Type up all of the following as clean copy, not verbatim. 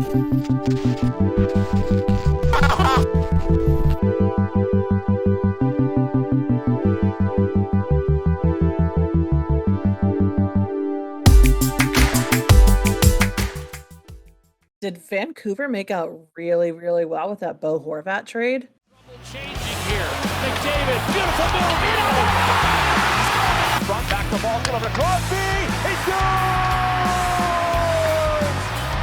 Did Vancouver make out really, really well with that Bo Horvat trade? Changing here. McDavid, beautiful move. Front back the ball, coming to Crosby. He scores!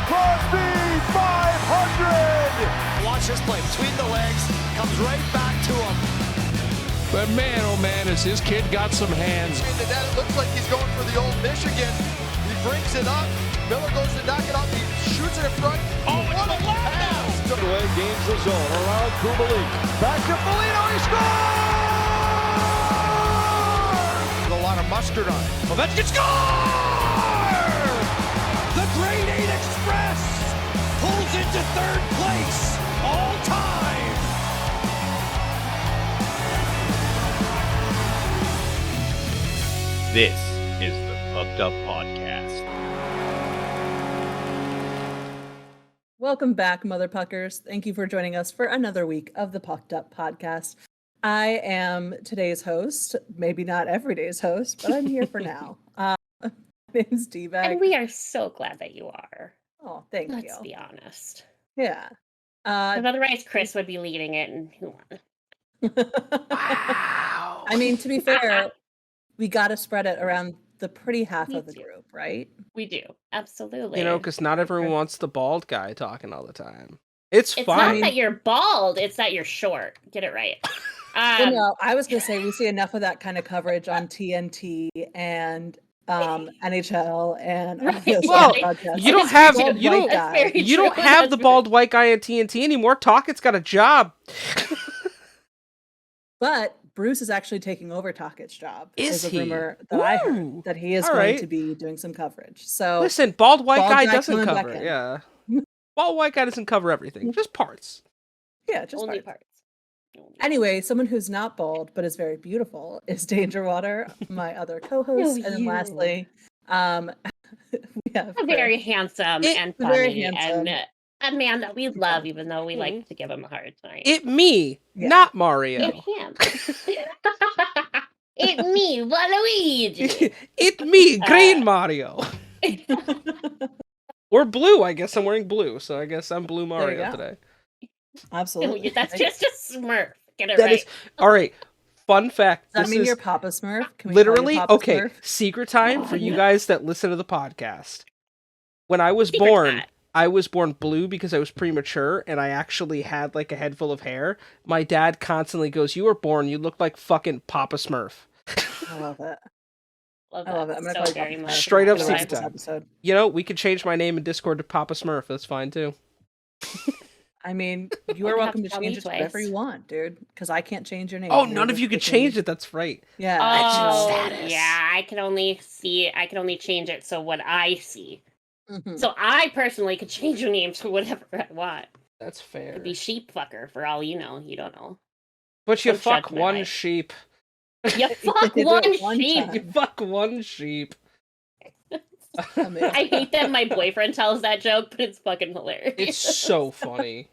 Crosby, 500! Watch this play between the legs, comes right back to him. But man, oh man, has his kid got some hands. That looks like he's going for the old Michigan. He brings it up. Miller goes to knock it off. He shoots it in front. Oh, what a pass! Away, gains the zone around Kubalik. Back to Foligno. He scores! With a lot of mustard on it. Ovechkin score! The Grade 8 Express pulls into third place all time. This is the Pucked Up Podcast. Welcome back, Mother Puckers. Thank you for joining us for another week of the Pucked Up Podcast. I am today's host, maybe not every day's host, but I'm here for now. My name's D-Bag. And we are so glad that you are. Oh, thank you. Let's be honest. Yeah. Because otherwise, Chris would be leading it, and who won? Wow. I mean, to be fair, we got to spread it around the pretty half of the group, right? We do. Absolutely. You know, because not everyone wants the bald guy talking all the time. It's fine. Not that you're bald, it's that you're short. Get it right. No, I was going to say we see enough of that kind of coverage on TNT and NHL and well, you don't have the bald white guy on TNT anymore. Talkett's got a job. But Bruce is actually taking over Talkett's job. Is a he? rumor that I heard that he is going to be doing some coverage. So listen, bald white guy doesn't cover. Yeah, bald white guy doesn't cover everything, just parts. Yeah, just only parts. Anyway, someone who's not bald but is very beautiful is Danger Water, my other co-host, and then lastly, we have a very handsome and funny and a man that we love, even though we like to give him a hard time. Not Mario. It him. It me, Waluigi. It me, Green Mario. Or blue. I guess I'm wearing blue, so I guess I'm Blue Mario today. Absolutely. That's just a Smurf. Get it right. All right. Fun fact. Does that mean you're Papa Smurf? Can we literally, Papa okay. Smurf? Secret time for you guys that listen to the podcast. When I was born, I was born blue because I was premature and I actually had like a head full of hair. My dad constantly goes, "You were born, you look like fucking Papa Smurf." I love it. I love it. I'm gonna call you Papa Smurf. Straight up secret time. You know, we could change my name in Discord to Papa Smurf. That's fine too. I mean, you are welcome to change it to whatever you want, dude. Because I can't change your name. Oh, none of you can change it. That's right. Yeah. Yeah. I can only change it so what I see. Mm-hmm. So I personally could change your name to whatever I want. That's fair. It could be sheep fucker for all you know. You don't know. But you fuck one sheep. You fuck one sheep. You fuck one sheep. I hate that my boyfriend tells that joke, but it's fucking hilarious. It's so funny.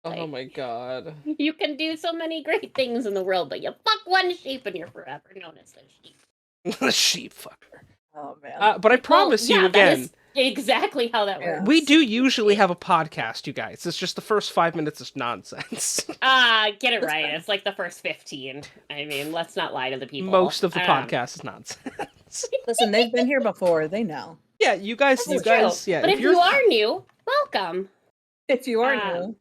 Oh my god. You can do so many great things in the world, but you fuck one sheep and you're forever known as the sheep. The sheep fucker. Oh man. But I promise you again. Exactly how that works. We do usually have a podcast, you guys. It's just the first 5 minutes is nonsense. Get it right. It's like the first 15. I mean, let's not lie to the people. Most of the podcast is nonsense. Listen, they've been here before. They know. Yeah, you guys. Yeah. But if you are new, welcome. If you are new,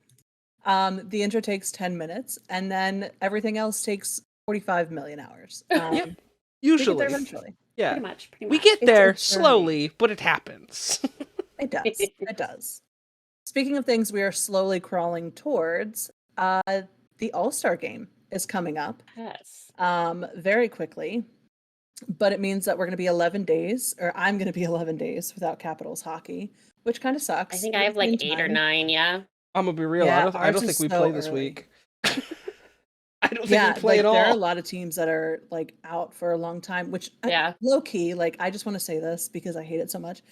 the intro takes 10 minutes, and then everything else takes 45 million hours. Yep. Usually. We get there eventually. Yeah. Pretty much. We get there slowly, but it happens. It does. It does. Speaking of things we are slowly crawling towards, the All-Star game is coming up. Yes. Very quickly. But it means that we're going to be 11 days, or I'm going to be 11 days without Capitals hockey, which kind of sucks. I think I have like 8 or 9, yeah. I'm going to be real. Yeah, I don't think we play this week. I don't think we play at all. There are a lot of teams that are like out for a long time, which low key, like I just want to say this because I hate it so much.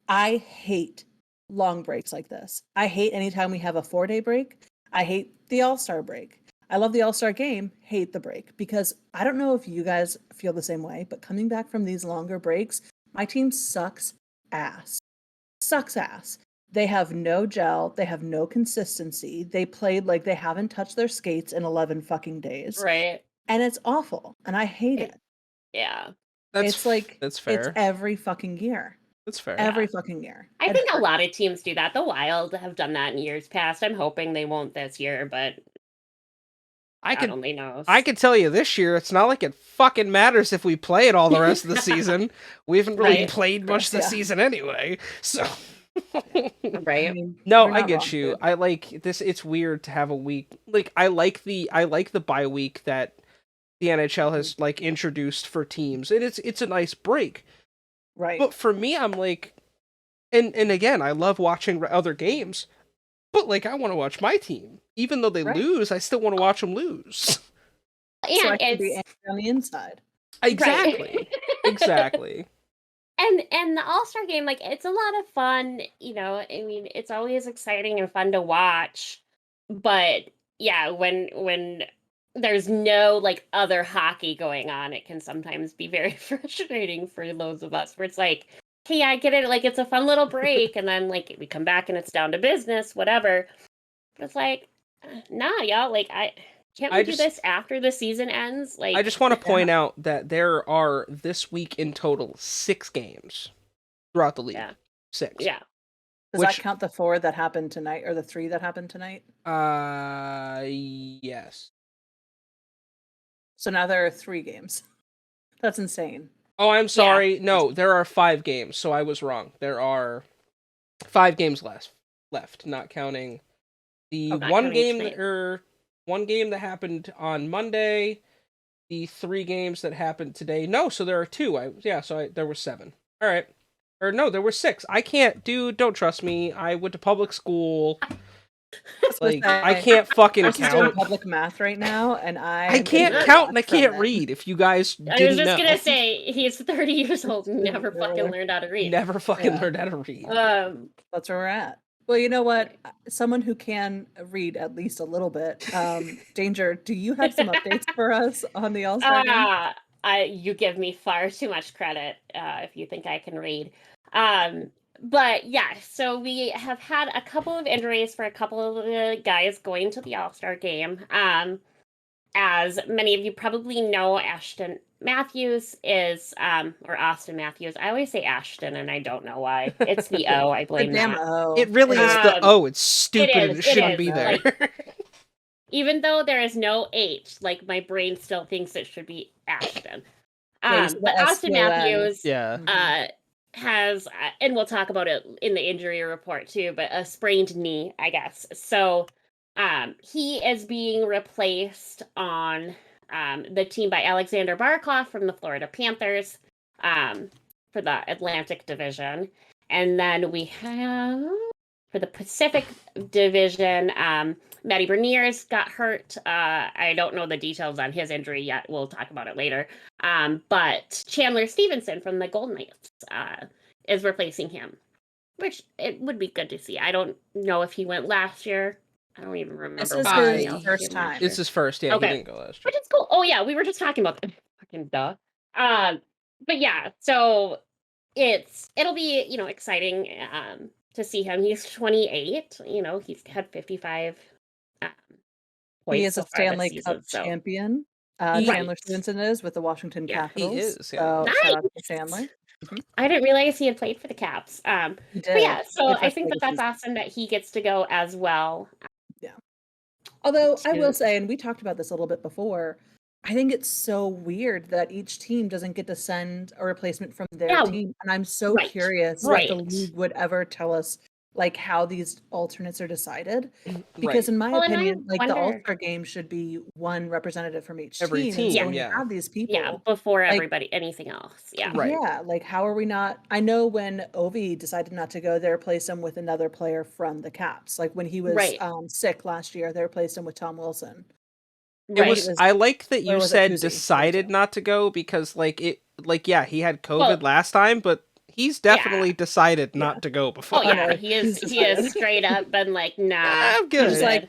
I hate long breaks like this. I hate anytime we have a 4-day break. I hate the All-Star break. I love the All-Star game, hate the break, because I don't know if you guys feel the same way, but coming back from these longer breaks, my team sucks ass. Sucks ass. They have no gel. They have no consistency. They played like they haven't touched their skates in 11 fucking days. Right. And it's awful. And I hate it. Yeah. It's fair. It's every fucking year. That's fair. Every fucking year. I think a lot of teams do that. The Wild have done that in years past. I'm hoping they won't this year, but God only knows. I can tell you this year, it's not like it fucking matters if we play it all the rest of the season. We haven't really played much this season anyway, so... Right. I mean, No, you're I not get wrong, you. dude. I like this. It's weird to have a week. Like I like the bye week that the NHL has like introduced for teams, and it's a nice break. Right. But for me, I'm like, and again, I love watching other games, but like I want to watch my team, even though they lose. I still want to watch them lose. Yeah, so I can be it's angry on the inside. Exactly. Exactly. and the All-Star game, like, it's a lot of fun, you know. I mean, it's always exciting and fun to watch. But yeah, when there's no like other hockey going on, it can sometimes be very frustrating for those of us where it's like, hey, I get it, like it's a fun little break, and then like we come back and it's down to business, whatever. But it's like, nah, y'all, like can't we do this after the season ends? Like, I just want to point out that there are this week in total 6 games throughout the league. Yeah. 6. Yeah. Does that count the 4 that happened tonight or the 3 that happened tonight? Yes. So now there are 3 games. That's insane. Oh, I'm sorry. Yeah. No, there are 5 games, so I was wrong. There are 5 games left, not counting the one game that happened on Monday, the 3 games that happened today. No, so there are 2. There were 7. All right. Or no, there were 6. I can't, dude, don't trust me. I went to public school. Like, I can't fucking count. Doing public math right now, and I can't count and I can't read. If you guys didn't know. I was just gonna say, he's 30 years old and never fucking learned how to read. Never fucking learned how to read. That's where we're at. Well, you know what? Someone who can read at least a little bit. Danger, do you have some updates for us on the All-Star game? You give me far too much credit if you think I can read. But yeah, so we have had a couple of injuries for a couple of the guys going to the All-Star game. As many of you probably know, Ashton Matthews is, or Austin Matthews. I always say Ashton, and I don't know why. It's the O. I blame that. It really is the O. It's stupid and it shouldn't be there. Like, even though there is no H, like my brain still thinks it should be Ashton. But Austin Matthews has, and we'll talk about it in the injury report too, but a sprained knee, I guess. So he is being replaced on the team by Alexander Barkov from the Florida Panthers for the Atlantic Division. And then we have, for the Pacific Division, Matty Beniers got hurt. I don't know the details on his injury yet. We'll talk about it later. But Chandler Stevenson from the Golden Knights is replacing him, which it would be good to see. I don't know if he went last year. I don't even remember. This is his first time. It's his first, yeah. Okay. He didn't go last year. Which is cool. Oh, yeah, we were just talking about that. Fucking duh. But yeah, so it'll be, you know, exciting to see him. He's 28. You know, he's had 55 points. He is a Stanley Cup champion. Chandler Stevenson is with the Washington Capitals. He is. Yeah. So nice. shout out to Chandler. Mm-hmm. I didn't realize he had played for the Caps. But yeah, so I think that's awesome that he gets to go as well. Yeah. Although I will say, and we talked about this a little bit before, I think it's so weird that each team doesn't get to send a replacement from their team. And I'm so curious if the league would ever tell us like how these alternates are decided. Because in my opinion, like the All-Star game should be one representative from each team. And so when you have these people. Yeah, before everybody, anything else. Yeah. Right. Yeah, like how are we not? I know when Ovi decided not to go, they replaced him with another player from the Caps. Like when he was sick last year, they replaced him with Tom Wilson. I like that you said decided not to go because he had COVID last time, but he's definitely decided not to go before. Oh yeah, he is straight up been like, nah, I'm good. He's like,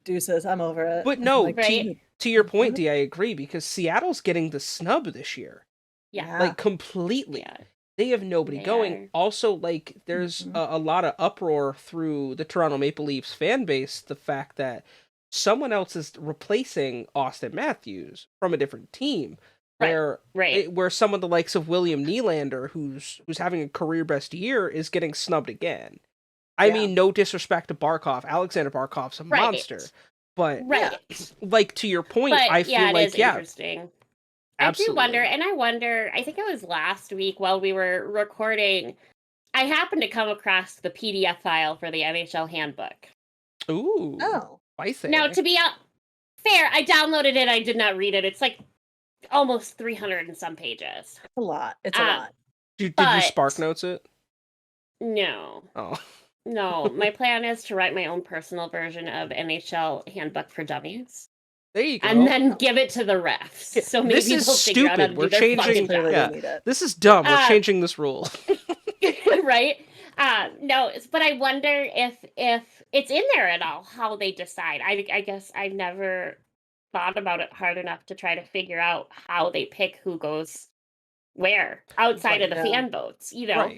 deuces, I'm over it. But no, like, to your point, D, I agree, because Seattle's getting the snub this year. Yeah. Like, completely. Yeah. They have nobody going. Also, like, there's a lot of uproar through the Toronto Maple Leafs fan base, the fact that someone else is replacing Austin Matthews from a different team. Where some of the likes of William Nylander, who's having a career best year, is getting snubbed again. I mean, no disrespect to Barkov. Alexander Barkov's a monster. But, like, to your point, I feel like, interesting. Absolutely. I wonder, I think it was last week while we were recording, I happened to come across the PDF file for the NHL handbook. Ooh. Oh. Spicy. Now, to be fair, I downloaded it, I did not read it. It's like almost 300 and some pages. It's a lot. It's a lot. Did you Spark Notes it? No. Oh. No, my plan is to write my own personal version of NHL Handbook for Dummies. There you go. And then give it to the refs. So maybe this is they'll figure out how to stupid. We're do their changing. job. This is dumb. We're changing this rule. Right? No, but I wonder if it's in there at all, how they decide. I guess I've never thought about it hard enough to try to figure out how they pick who goes where outside of the fan votes, you know,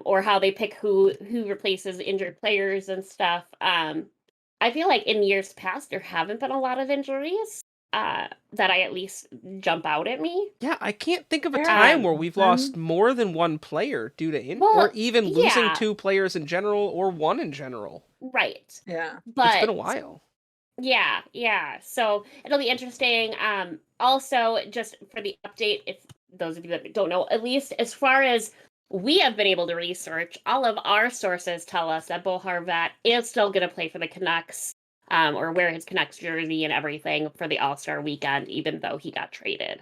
or how they pick who replaces injured players and stuff. I feel like in years past there haven't been a lot of injuries that I at least jump out at me. Yeah, I can't think of a time where we've lost more than one player due to injury, or even losing two players in general, or one in general. Right. Yeah. But it's been a while. Yeah. So it'll be interesting. Also, just for the update, if those of you that don't know, at least as far as we have been able to research, all of our sources tell us that Bo Horvat is still going to play for the Canucks, or wear his Canucks jersey and everything for the All-Star weekend, even though he got traded,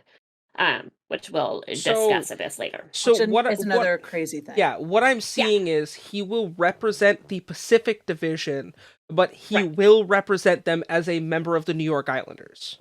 which we'll discuss a bit later. So what is another crazy thing? Yeah, what I'm seeing is he will represent the Pacific Division, but he will represent them as a member of the New York Islanders.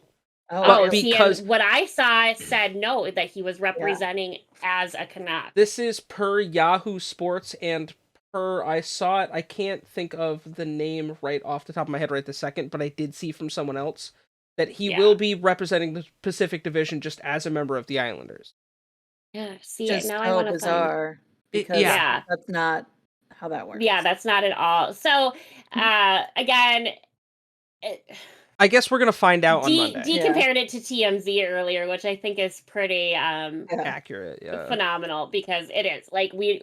Because what I saw said no, that he was representing as a Canuck. This is per Yahoo Sports and I saw it. I can't think of the name right off the top of my head right this second, but I did see from someone else that he will be representing the Pacific Division just as a member of the Islanders. Yeah, see just it now. I want to bizarre because that's not how that works. Yeah, that's not at all. So again. I guess we're going to find out on Monday. Dee compared it to TMZ earlier, which I think is pretty accurate, phenomenal, because it is. Like, we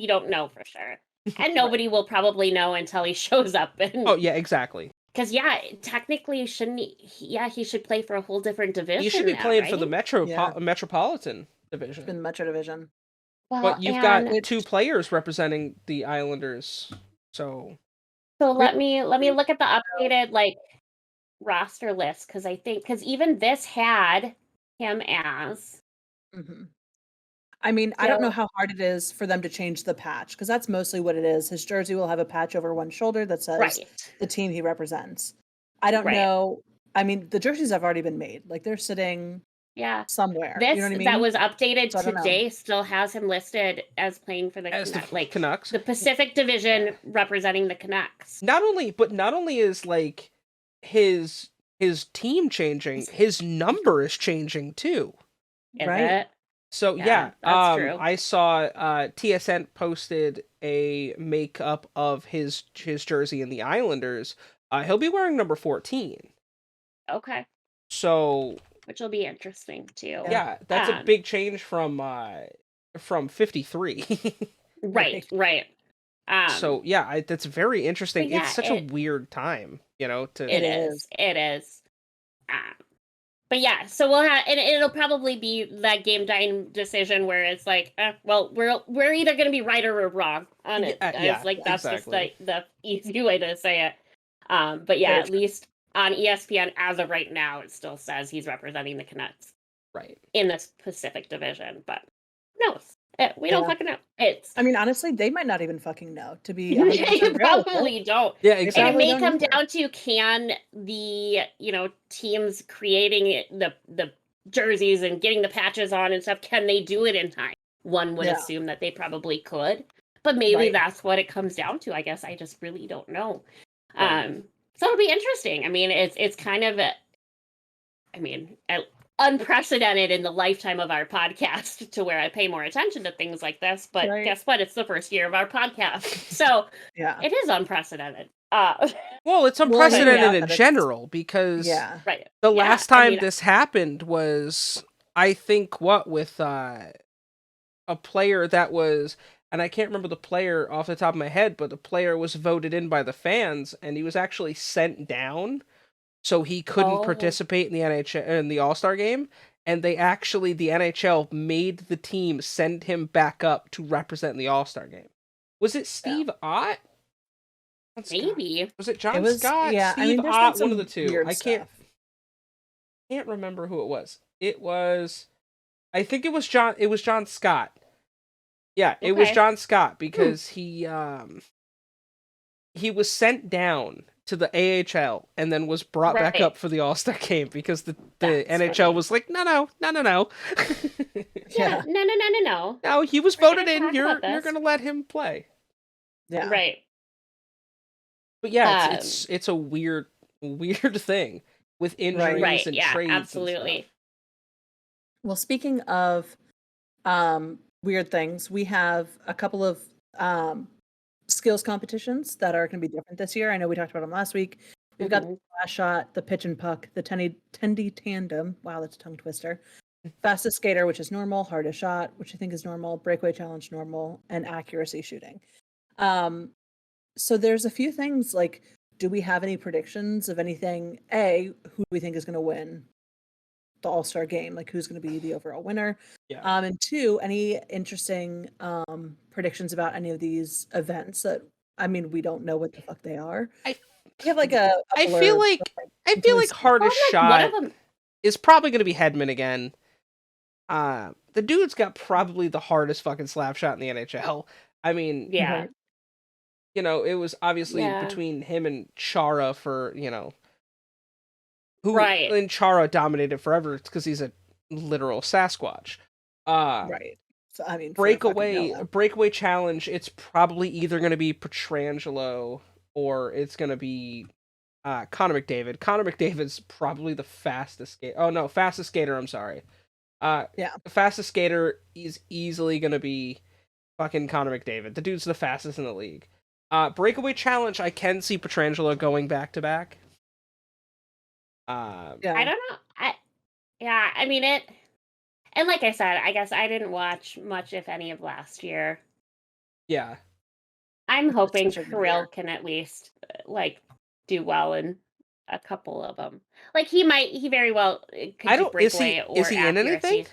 don't know for sure. And nobody will probably know until he shows up. Oh, yeah, exactly. Because, technically, shouldn't he? He should play for a whole different division. He should be playing for the right? Metropolitan Division. In Metro Division. Well, but you've got two players representing the Islanders, so let me look at the updated, roster list, because even this had him as I mean, I don't know how hard it is for them to change the patch, because that's mostly what it is. His jersey will have a patch over one shoulder that says the team he represents. I don't know. I mean, the jerseys have already been made. Like, they're sitting somewhere. This you know what I mean? That was updated today still has him listed as playing for the Canucks. The Pacific Division representing the Canucks. Not only is his team changing, his number is changing too. Is it? So that's true. I saw TSN posted a makeup of his jersey in the Islanders. He'll be wearing number 14. Okay. So, which will be interesting too. Yeah, that's a big change from 53. Right. So that's very interesting. It's such a weird time, It is. But so we'll have, and it'll probably be that game time decision where it's like, we're either going to be right or we're wrong on it. That's just the easy way to say it. But at least on ESPN as of right now, it still says he's representing the Canucks, right, in this Pacific Division. But no, we don't fucking know. I mean, honestly, they might not even fucking know, to be they probably don't. Yeah, exactly. And it may come down to, can the teams creating the jerseys and getting the patches on and stuff, can they do it in time? one would assume that they probably could. But maybe that's what it comes down to. I guess I just really don't know. So it'll be interesting. I mean, it's kind of unprecedented in the lifetime of our podcast to where I pay more attention to things like this. But guess what? It's the first year of our podcast, so it is unprecedented. Well, it's unprecedented in general because the last time this happened was, I think, with a player that was, and I can't remember the player off the top of my head, but the player was voted in by the fans, and he was actually sent down, so he couldn't participate in the NHL in the All-Star game. And the NHL made the team send him back up to represent the All-Star game. Was it Steve Ott? Maybe. Was it John Scott? Yeah, Steve Ott, one of the two. I can't remember who it was. I think it was John Scott. Yeah, it was John Scott because he was sent down to the AHL and then was brought back up for the All-Star game because the NHL was like, no. No. No, he was voted in. You're gonna let him play. Yeah. Right. But yeah, it's a weird thing with injuries and trades. Absolutely. And stuff. Well, speaking of weird things, we have a couple of skills competitions that are going to be different this year. I know we talked about them last week. We've got the flash shot, the pitch and puck, the tendy tandem. Wow, that's a tongue twister. Fastest skater, which is normal. Hardest shot, which I think is normal. Breakaway challenge, normal, and accuracy shooting. So there's a few things like, do we have any predictions of anything? A, who we think is going to win the All-Star game? Like, who's going to be the overall winner? Yeah. And two, any interesting predictions about any of these events that, I mean, we don't know what the fuck they are. I have like I feel like hardest shot is probably going to be Hedman again. The dude's got probably the hardest fucking slap shot in the NHL. I mean, you know, it was obviously between him and Chara for, you know, who and Chara dominated forever because he's a literal Sasquatch. Right. So I mean, breakaway challenge. It's probably either going to be Pietrangelo or it's going to be Connor McDavid. Connor McDavid's probably the fastest skater. Oh no, fastest skater. I'm sorry. The fastest skater is easily going to be fucking Connor McDavid. The dude's the fastest in the league. Breakaway challenge, I can see Pietrangelo going back to back. I don't know. I mean it. And like I said, I guess I didn't watch much, if any, of last year. Yeah. I'm hoping Kirill can at least do well in a couple of them. Like he very well could do breakaway or is he in anything?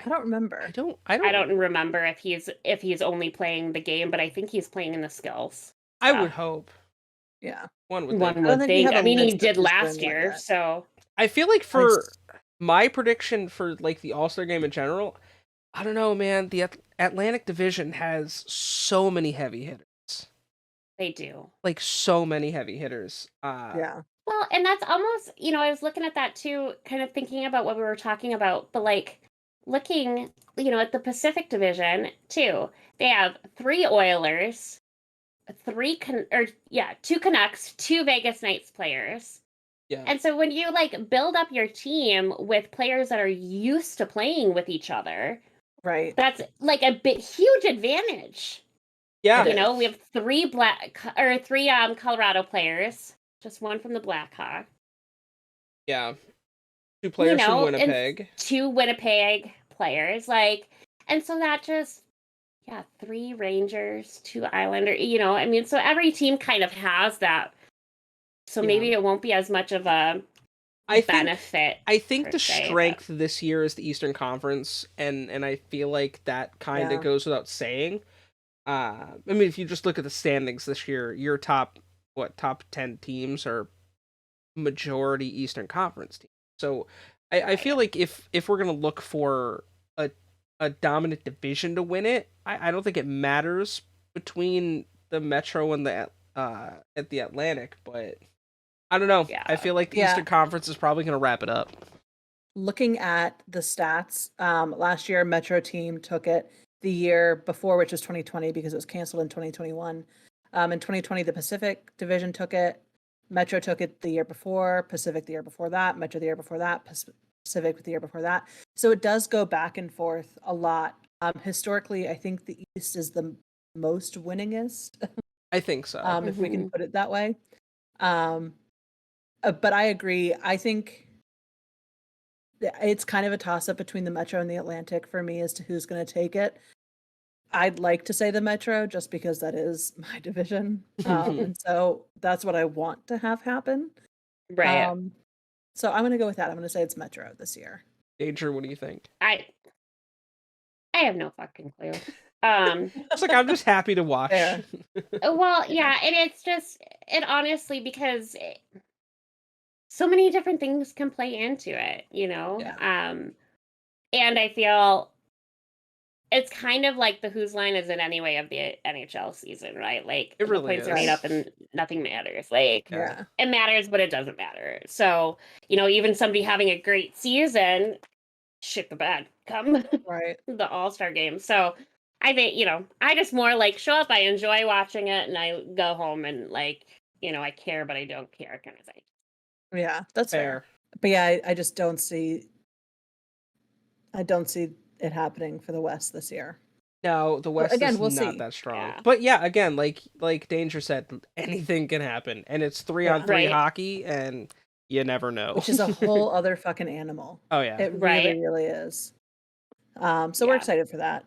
I don't remember. I don't remember if he's only playing the game, but I think he's playing in the skills. I would hope. Yeah. One would think. I mean, he did last year, so I feel like for my prediction for like the All-Star game in general, I don't know, man. The Atlantic Division has so many heavy hitters. They do. Like so many heavy hitters. Yeah. Well, and that's almost, I was looking at that too, kind of thinking about what we were talking about, but like looking, at the Pacific Division too. They have 3 Oilers, 2 Canucks, 2 Vegas Knights players. Yeah. And so when you build up your team with players that are used to playing with each other, right? That's a huge advantage. Yeah. We have 3 Colorado players, just 1 from the Blackhawks. Yeah. 2 players from Winnipeg. And 2 Winnipeg players, and so that just 3 Rangers, 2 Islanders, I mean, so every team kind of has that. So maybe it won't be as much of a benefit. I think the strength this year is the Eastern Conference, and I feel like that kind of goes without saying. I mean, if you just look at the standings this year, your top 10 teams are majority Eastern Conference teams. So I feel like if we're gonna look for a dominant division to win it, I don't think it matters between the Metro and the at the Atlantic, but I don't know. Yeah. I feel like the Eastern Conference is probably gonna wrap it up. looking at the stats, last year Metro team took it. The year before, which was 2020, because it was canceled in 2021. In 2020, the Pacific Division took it. Metro took it the year before, Pacific the year before that, Metro the year before that, Pacific the year before that. So it does go back and forth a lot. Historically, I think the East is the most winningest. I think so. If we can put it that way. But I agree. I think it's kind of a toss-up between the Metro and the Atlantic for me as to who's going to take it. I'd like to say the Metro just because that is my division. And so that's what I want to have happen. Right. So I'm going to go with that. I'm going to say it's Metro this year. Danger, what do you think? I have no fucking clue. It's like, I'm just happy to watch. Well, yeah, and it's just, it honestly, because so many different things can play into it, you know? Yeah. And I feel it's kind of like the whose line is it anyway of the NHL season, right? Like, it really the points is. are made up and nothing matters. Like, Yeah. it matters, but it doesn't matter. So, you know, even somebody having a great season, shit the bed come Right. the All-Star game. So I think, you know, I just more like show up, I enjoy watching it, and I go home and like, you know, I care, but I don't care kind of thing. Yeah, that's fair. But yeah, I just don't see it happening for the West this year. No, the West again, is we'll not see. that strong. Yeah. But yeah, again, like Danger said, anything can happen. And it's 3-on-3 Right. hockey, and you never know. Which is a whole other fucking animal. Oh, yeah. It Right. really, really is. So we're excited for that.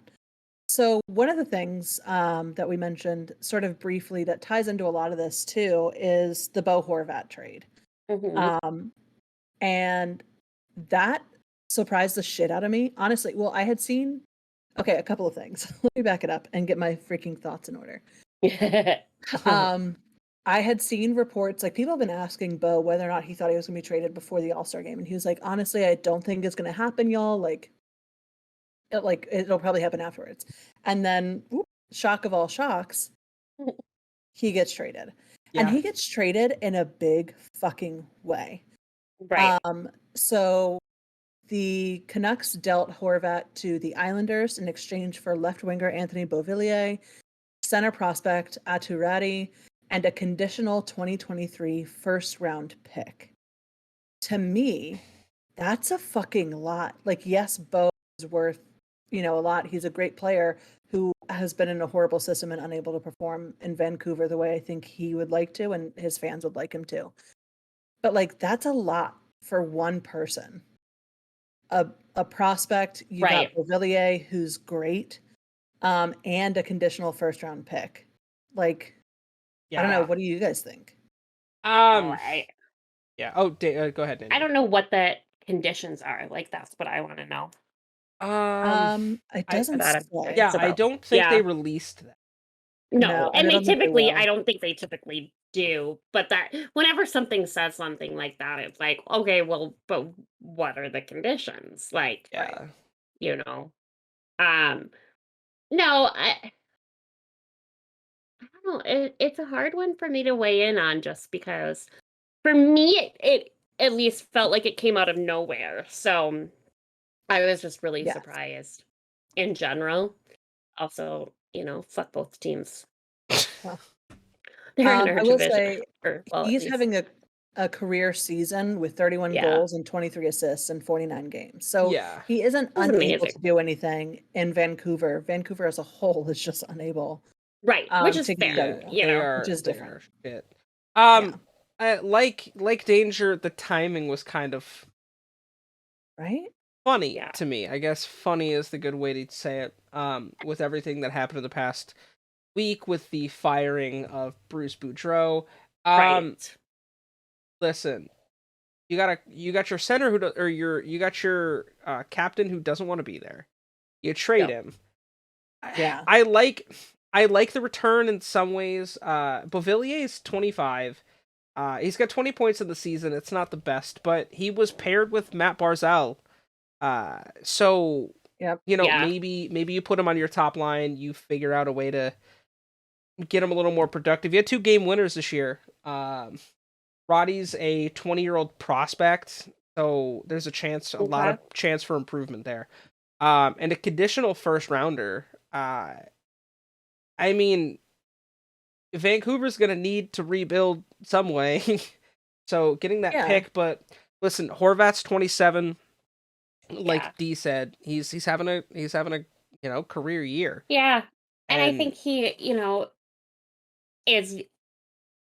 So one of the things that we mentioned sort of briefly that ties into a lot of this too is the Bo Horvat trade. And that surprised the shit out of me. Honestly, well, I had seen, a couple of things. Let me back it up and get my freaking thoughts in order. I had seen reports, like people have been asking Bo whether or not he thought he was going to be traded before the All-Star game. And he was like, honestly, I don't think it's going to happen, y'all. Like it'll probably happen afterwards. And then, shock of all shocks, he gets traded. Yeah. And he gets traded in a big fucking way. Right. So the Canucks dealt Horvat to the Islanders in exchange for left winger Anthony Beauvillier, center prospect Atu Ratti, and a conditional 2023 first round pick. To me, that's a fucking lot. Like, yes, Bo is worth, a lot. He's a great player who has been in a horrible system and unable to perform in Vancouver the way I think he would like to, and his fans would like him to. But like, that's a lot for one person. A prospect, you got Beauvillier, who's great, and a conditional first round pick. Like, I don't know. What do you guys think? Yeah. Oh, go ahead, Nancy. I don't know what the conditions are. Like, that's what I want to know. It doesn't say. Yeah, I don't think they released that. No, and they typically, I don't think they typically do. But that whenever something says something like that, it's like, okay, well, but what are the conditions? Like, you know, no, I don't know. It's a hard one for me to weigh in on, just because for me, it at least felt like it came out of nowhere. So I was just really surprised in general. Also, fuck both teams. I will say he's having a career season with 31 goals and 23 assists in 49 games. So he isn't unable to do anything in Vancouver. Vancouver as a whole is just unable. Right, which is fair, which is different. Like Danger, the timing was kind of funny to me. I guess funny is the good way to say it. With everything that happened in the past week with the firing of Bruce Boudreau. Listen, you got your center you got your captain who doesn't want to be there. You trade him. Yeah. I like the return in some ways. Beauvillier is 25. He's got 20 points in the season. It's not the best, but he was paired with Matt Barzal. So maybe you put him on your top line. You figure out a way to get him a little more productive. You had 2 game winners this year. Roddy's a 20-year-old prospect. So there's a lot of chance for improvement there. And a conditional first rounder. I mean, Vancouver's going to need to rebuild some way. So getting that pick, but listen, Horvat's 27. Like D said, he's having a career year. Yeah. And I think he, is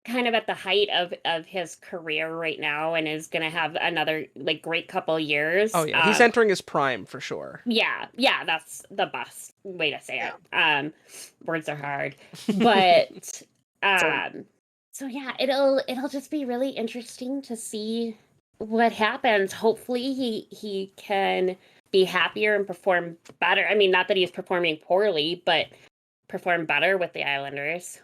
kind of at the height of his career right now and is going to have another great couple years. Oh yeah, he's entering his prime for sure. Yeah, that's the best way to say it. Words are hard. But so yeah, it'll just be really interesting to see what happens. Hopefully he can be happier and perform better. I mean, not that he's performing poorly, but perform better with the Islanders.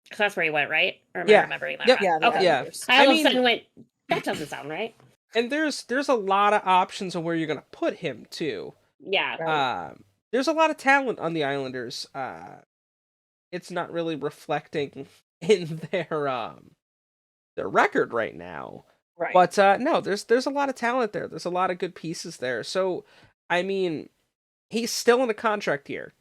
Because that's where he went, right? Or am I remembering that? Yep. Okay. Yeah. I all of a sudden went, that doesn't sound right. And there's a lot of options on where you're gonna put him too. Yeah. There's a lot of talent on the Islanders. It's not really reflecting in their record right now. Right. But no, there's a lot of talent there. There's a lot of good pieces there. So, I mean, he's still in a contract year.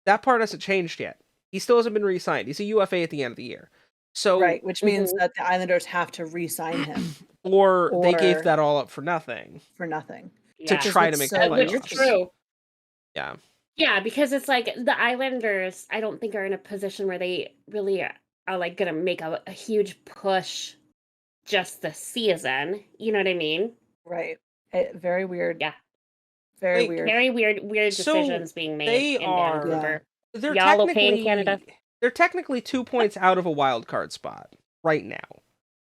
That part hasn't changed yet. He still hasn't been re-signed. He's a UFA at the end of the year. So right, which means that the Islanders have to re-sign him. or they gave that all up for nothing. To try to make the playoffs. Which is true. Yeah. Yeah, because it's like the Islanders, I don't think are in a position where they really are like going to make a huge push just this season. You know what I mean? Right. Very weird. Yeah. Very weird. Very weird decisions being made in Vancouver. Y'all okay in Canada? They're technically 2 points out of a wild card spot right now.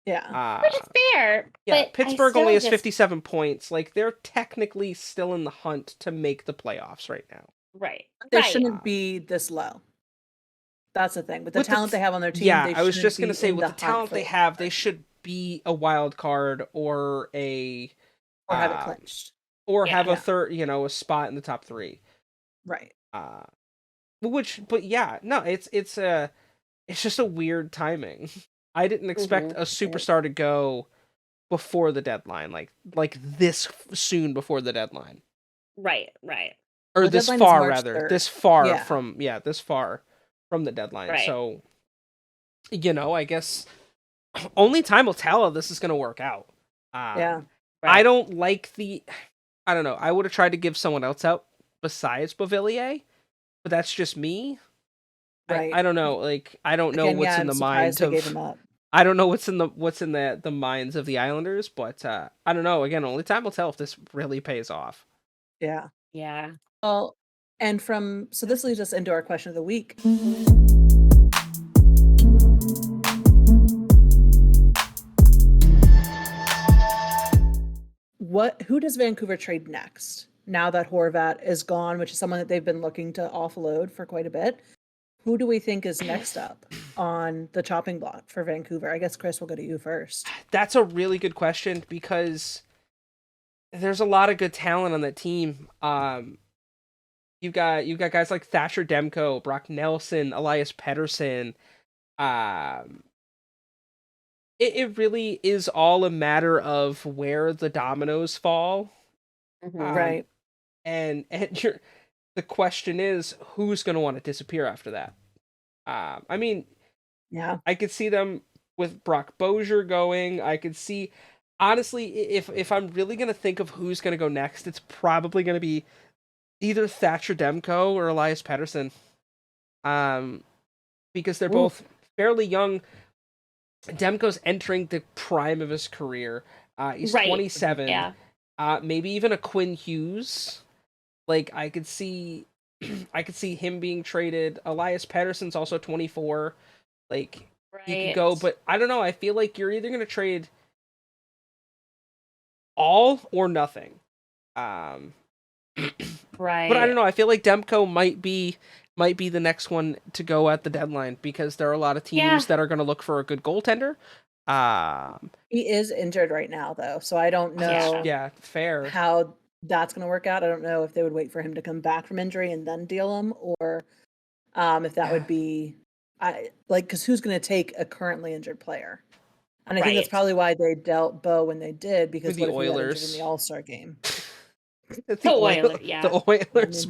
Yeah. Which is fair. Yeah, but Pittsburgh only has 57 points. Like, they're technically still in the hunt to make the playoffs right now. Right. They shouldn't be this low. That's the thing. With the talent they have on their team, I was just going to say, with the talent they have, they should be a wild card or have it clinched. Or have a third, a spot in the top 3. Right. It's just a weird timing. I didn't expect a superstar to go before the deadline, like this soon before the deadline. Right. Or this far, rather. 3rd. This far from the deadline. Right. So, I guess only time will tell how this is going to work out. Right. I don't like I don't know. I would have tried to give someone else out besides Beauvillier, but that's just me. Right. I don't know. Like, I don't know what's in the minds of. I don't know what's in the minds of the Islanders, but I don't know. Again, only time will tell if this really pays off. Yeah. Yeah. Well, and so this leads us into our question of the week. Who does Vancouver trade next? Now that Horvat is gone, which is someone that they've been looking to offload for quite a bit. Who do we think is next up on the chopping block for Vancouver? I guess, Chris, we'll go to you first. That's a really good question because there's a lot of good talent on that team. You've got guys like Thatcher Demko, Brock Nelson, Elias Pettersson. It really is all a matter of where the dominoes fall. Right. And the question is, who's going to want to disappear after that? I mean, yeah, I could see them with Brock Bozier going. I could see, honestly, if I'm really going to think of who's going to go next, it's probably going to be either Thatcher Demko or Elias Pettersson. Because they're both fairly young. Demko's entering the prime of his career. He's 27. Yeah. Maybe even a Quinn Hughes. Like, I could see him being traded. Elias Pettersson's also 24. Like, he could go, but I don't know. I feel like you're either going to trade all or nothing. Right. But I don't know. I feel like Demko might be the next one to go at the deadline because there are a lot of teams that are going to look for a good goaltender. He is injured right now, though, so I don't know. Yeah, fair. How that's going to work out. I don't know if they would wait for him to come back from injury and then deal him, or if that would be, because who's going to take a currently injured player? And I think that's probably why they dealt Bo when they did, because the what if he got injured Oilers in the All-Star game? The Oilers.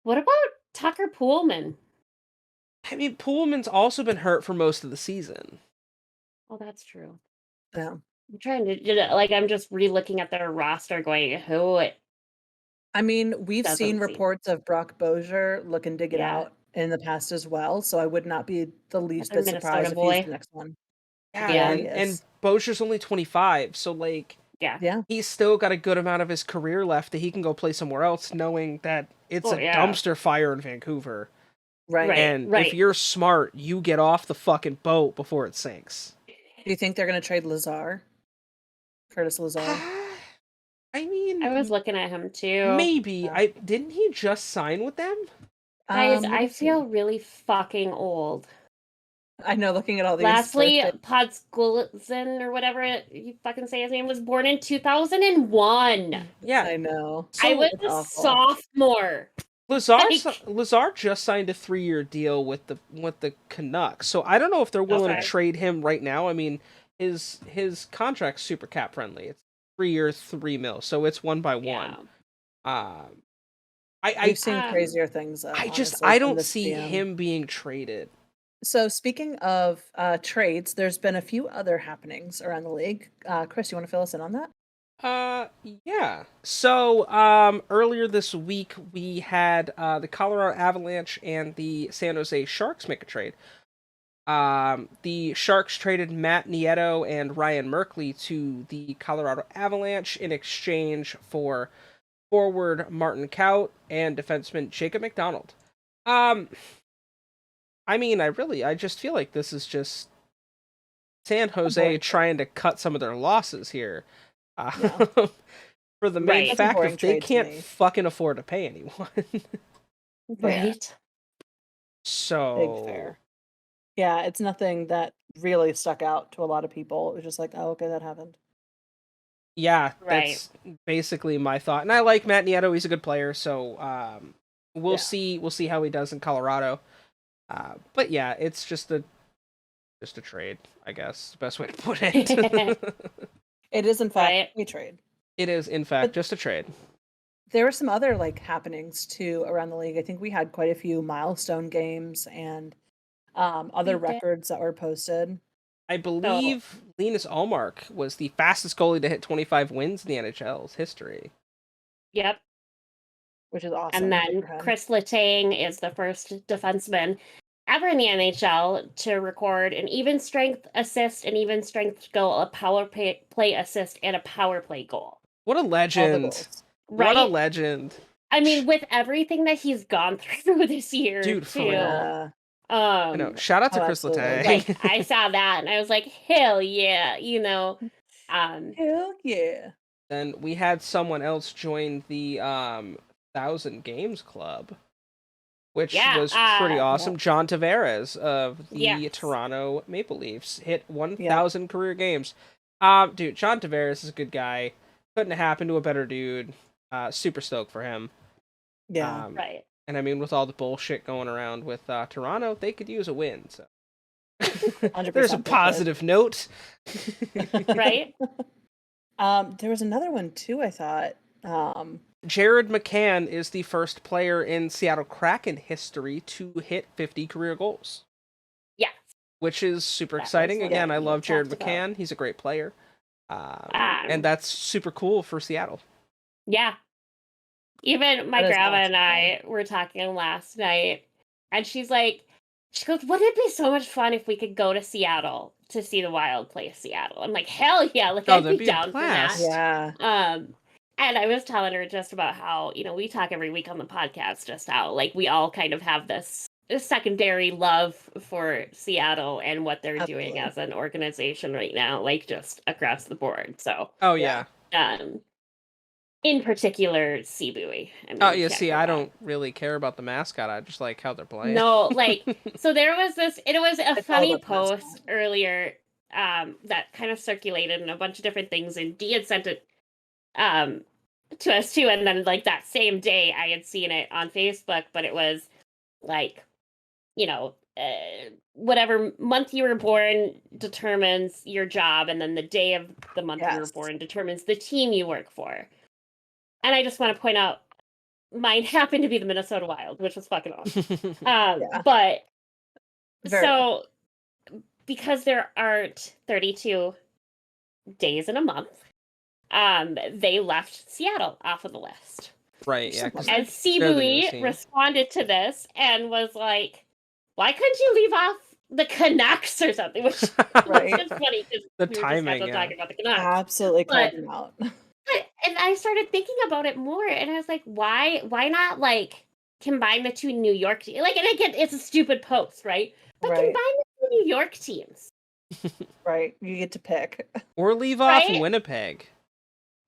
What about Tucker Poolman? I mean, Poolman's also been hurt for most of the season. Oh, that's true. Yeah. I'm trying to, I'm just re-looking at their roster going, who it... I mean, we've seen reports of Brock Bozier looking to get out in the past as well, so I would not be the least bit surprised if he's the next one. Yeah, and Bozier's only 25, so like, he's still got a good amount of his career left that he can go play somewhere else, knowing that it's a dumpster fire in Vancouver. Right. And if you're smart, you get off the fucking boat before it sinks. Do you think they're going to trade Lazar? Curtis Lazar? I mean, I was looking at him too. Maybe. Didn't he just sign with them? Guys, I feel really fucking old. I know, looking at all these. Lastly, Podskulzen or whatever you fucking say his name was born in 2001. Yeah, I know. I was a sophomore. Lazar just signed a 3-year deal with the Canucks, so I don't know if they're willing to trade him right now. I mean, his contract's super cap friendly. It's 3-year, $3 million, so it's 1 by 1. I've seen crazier things. I don't see him being traded. So speaking of trades, there's been a few other happenings around the league. Chris, you want to fill us in on that? Yeah. So, earlier this week, we had the Colorado Avalanche and the San Jose Sharks make a trade. The Sharks traded Matt Nieto and Ryan Merkley to the Colorado Avalanche in exchange for forward Martin Kaut and defenseman Jacob McDonald. I mean, I just feel like this is just San Jose trying to cut some of their losses here. For the main fact that they can't fucking afford to pay anyone. Right. So big fair. Yeah, it's nothing that really stuck out to a lot of people. It was just like, oh, okay, that happened. Yeah, that's basically my thought. And I like Matt Nieto; he's a good player. So we'll see how he does in Colorado. But yeah, it's just a trade, I guess. The best way to put it. It is in fact a trade. It is in fact just a trade. There were some other happenings too around the league. I think we had quite a few milestone games and other records that were posted. I believe Linus Ullmark was the fastest goalie to hit 25 wins in the NHL's history. Yep. Which is awesome. And then Chris Letang is the first defenseman ever in the NHL to record an even strength assist, an even strength goal, a power play assist, and a power play goal. What a legend. Right? What a legend. I mean, with everything that he's gone through this year, dude, too. I know. Shout out to Chris Letang. I saw that and I was like, hell yeah, hell yeah. Then we had someone else join the 1,000 Games Club, which was pretty awesome. John Tavares of the Toronto Maple Leafs hit 1,000 career games. Dude, John Tavares is a good guy. Couldn't have happened to a better dude. Super stoked for him. Yeah, right. And I mean, with all the bullshit going around with Toronto, they could use a win. So there's a positive note, right? There was another one too. I thought. Jared McCann is the first player in Seattle Kraken history to hit 50 career goals. Yes. Which is super exciting. Again, I love Jared McCann. He's a great player. And that's super cool for Seattle. Yeah. Even my grandma and I were talking last night, and she goes, wouldn't it be so much fun if we could go to Seattle to see the Wild play Seattle? I'm like, hell yeah, I'd be down for that. Yeah. And I was telling her just about how, we talk every week on the podcast, just how, we all kind of have this secondary love for Seattle and what they're doing as an organization right now, just across the board. So. Oh, yeah. In particular, Cebu. I don't really care about the mascot. I just like how they're playing. No, so there was it was a funny post earlier that kind of circulated in a bunch of different things, and Dee had sent it to us too, and then that same day I had seen it on Facebook, but it was whatever month you were born determines your job, and then the day of the month you were born determines the team you work for. And I just want to point out, mine happened to be the Minnesota Wild, which was fucking awesome. But so because there aren't 32 days in a month, they left Seattle off of the list. Right, yeah. And Sibui responded to this and was like, why couldn't you leave off the Canucks or something? Which is funny because the timing, talking about the Canucks. Absolutely called them out. And I started thinking about it more, and I was like, why not like combine the two New York teams? Like, and again, it's a stupid post, right? But combine the two New York teams. Right, you get to pick. Or leave off Winnipeg.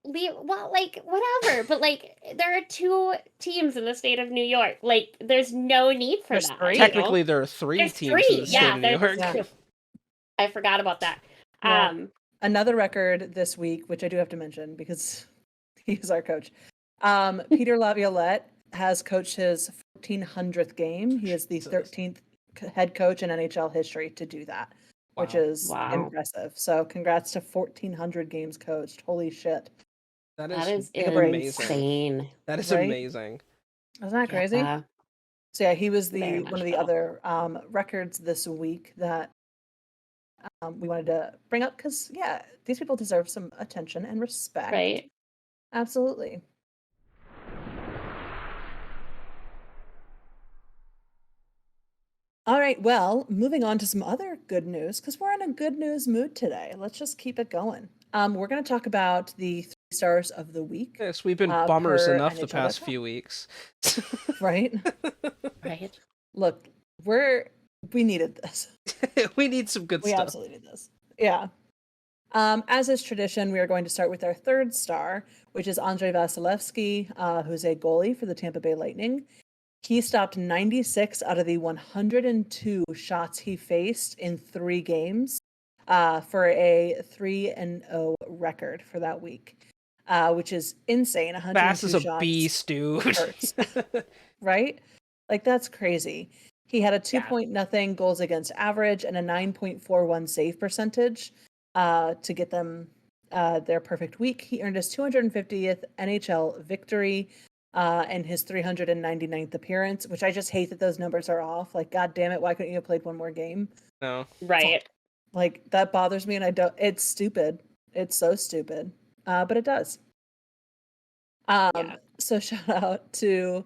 Whatever, but like there are two teams in the state of New York. Like, there's no need for that. Technically, there are three teams in the state of New York. I forgot about that. Another record this week, which I do have to mention because he's our coach. Peter Laviolette has coached his 1400th game. He is the 13th head coach in NHL history to do that, which is impressive. So congrats to 1400 games coached. Holy shit. That is amazing. Insane. That is amazing. Isn't that crazy? So he was one of the other records this week that we wanted to bring up because, these people deserve some attention and respect. Right. Absolutely. All right, well, moving on to some other good news, because we're in a good news mood today. Let's just keep it going. We're going to talk about the 3 stars of the week. Yes, we've been bummers enough the past few weeks. Right? Right. Look, we needed this. We need some good stuff. We absolutely need this. Yeah. As is tradition, we are going to start with our 3rd star, which is Andrei Vasilevsky, who's a goalie for the Tampa Bay Lightning. He stopped 96 out of the 102 shots he faced in 3 games for a 3-0 record for that week, which is insane. 102 Bass is a beast, dude. Right? Like, that's crazy. He had a 2.0 goals against average and a 9.41 save percentage to get them their perfect week. He earned his 250th NHL victory and his 399th appearance, which I just hate that those numbers are off. Like, God damn it, why couldn't you have played one more game? No. Right. Like, that bothers me, and I don't. It's stupid. It's so stupid. But it does. So shout out to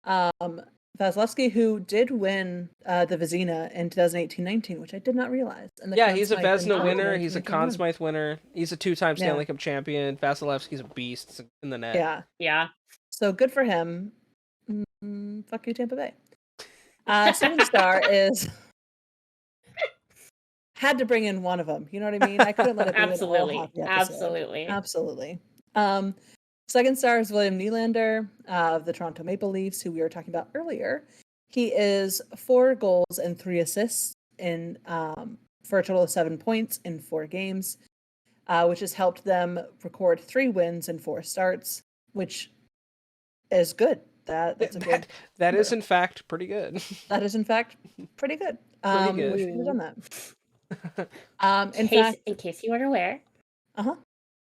Vasilevsky, who did win the Vezina in 2018-19, which I did not realize. And he's a Vezina winner. He's a Conn Smythe winner. He's a 2-time Stanley Cup champion. Vasilevsky's a beast in the net. Yeah. Yeah. So good for him. Fuck you, Tampa Bay. 7 star is... Had to bring in one of them. You know what I mean? I couldn't let it be Absolutely. Absolutely. 2nd star is William Nylander of the Toronto Maple Leafs, who we were talking about earlier. He is 4 goals and 3 assists in for a total of 7 points in 4 games, which has helped them record 3 wins and 4 starts, which is good. That's a good. That is in fact pretty good. That is in fact pretty good. Pretty good. We should have done that. In case you weren't aware. It's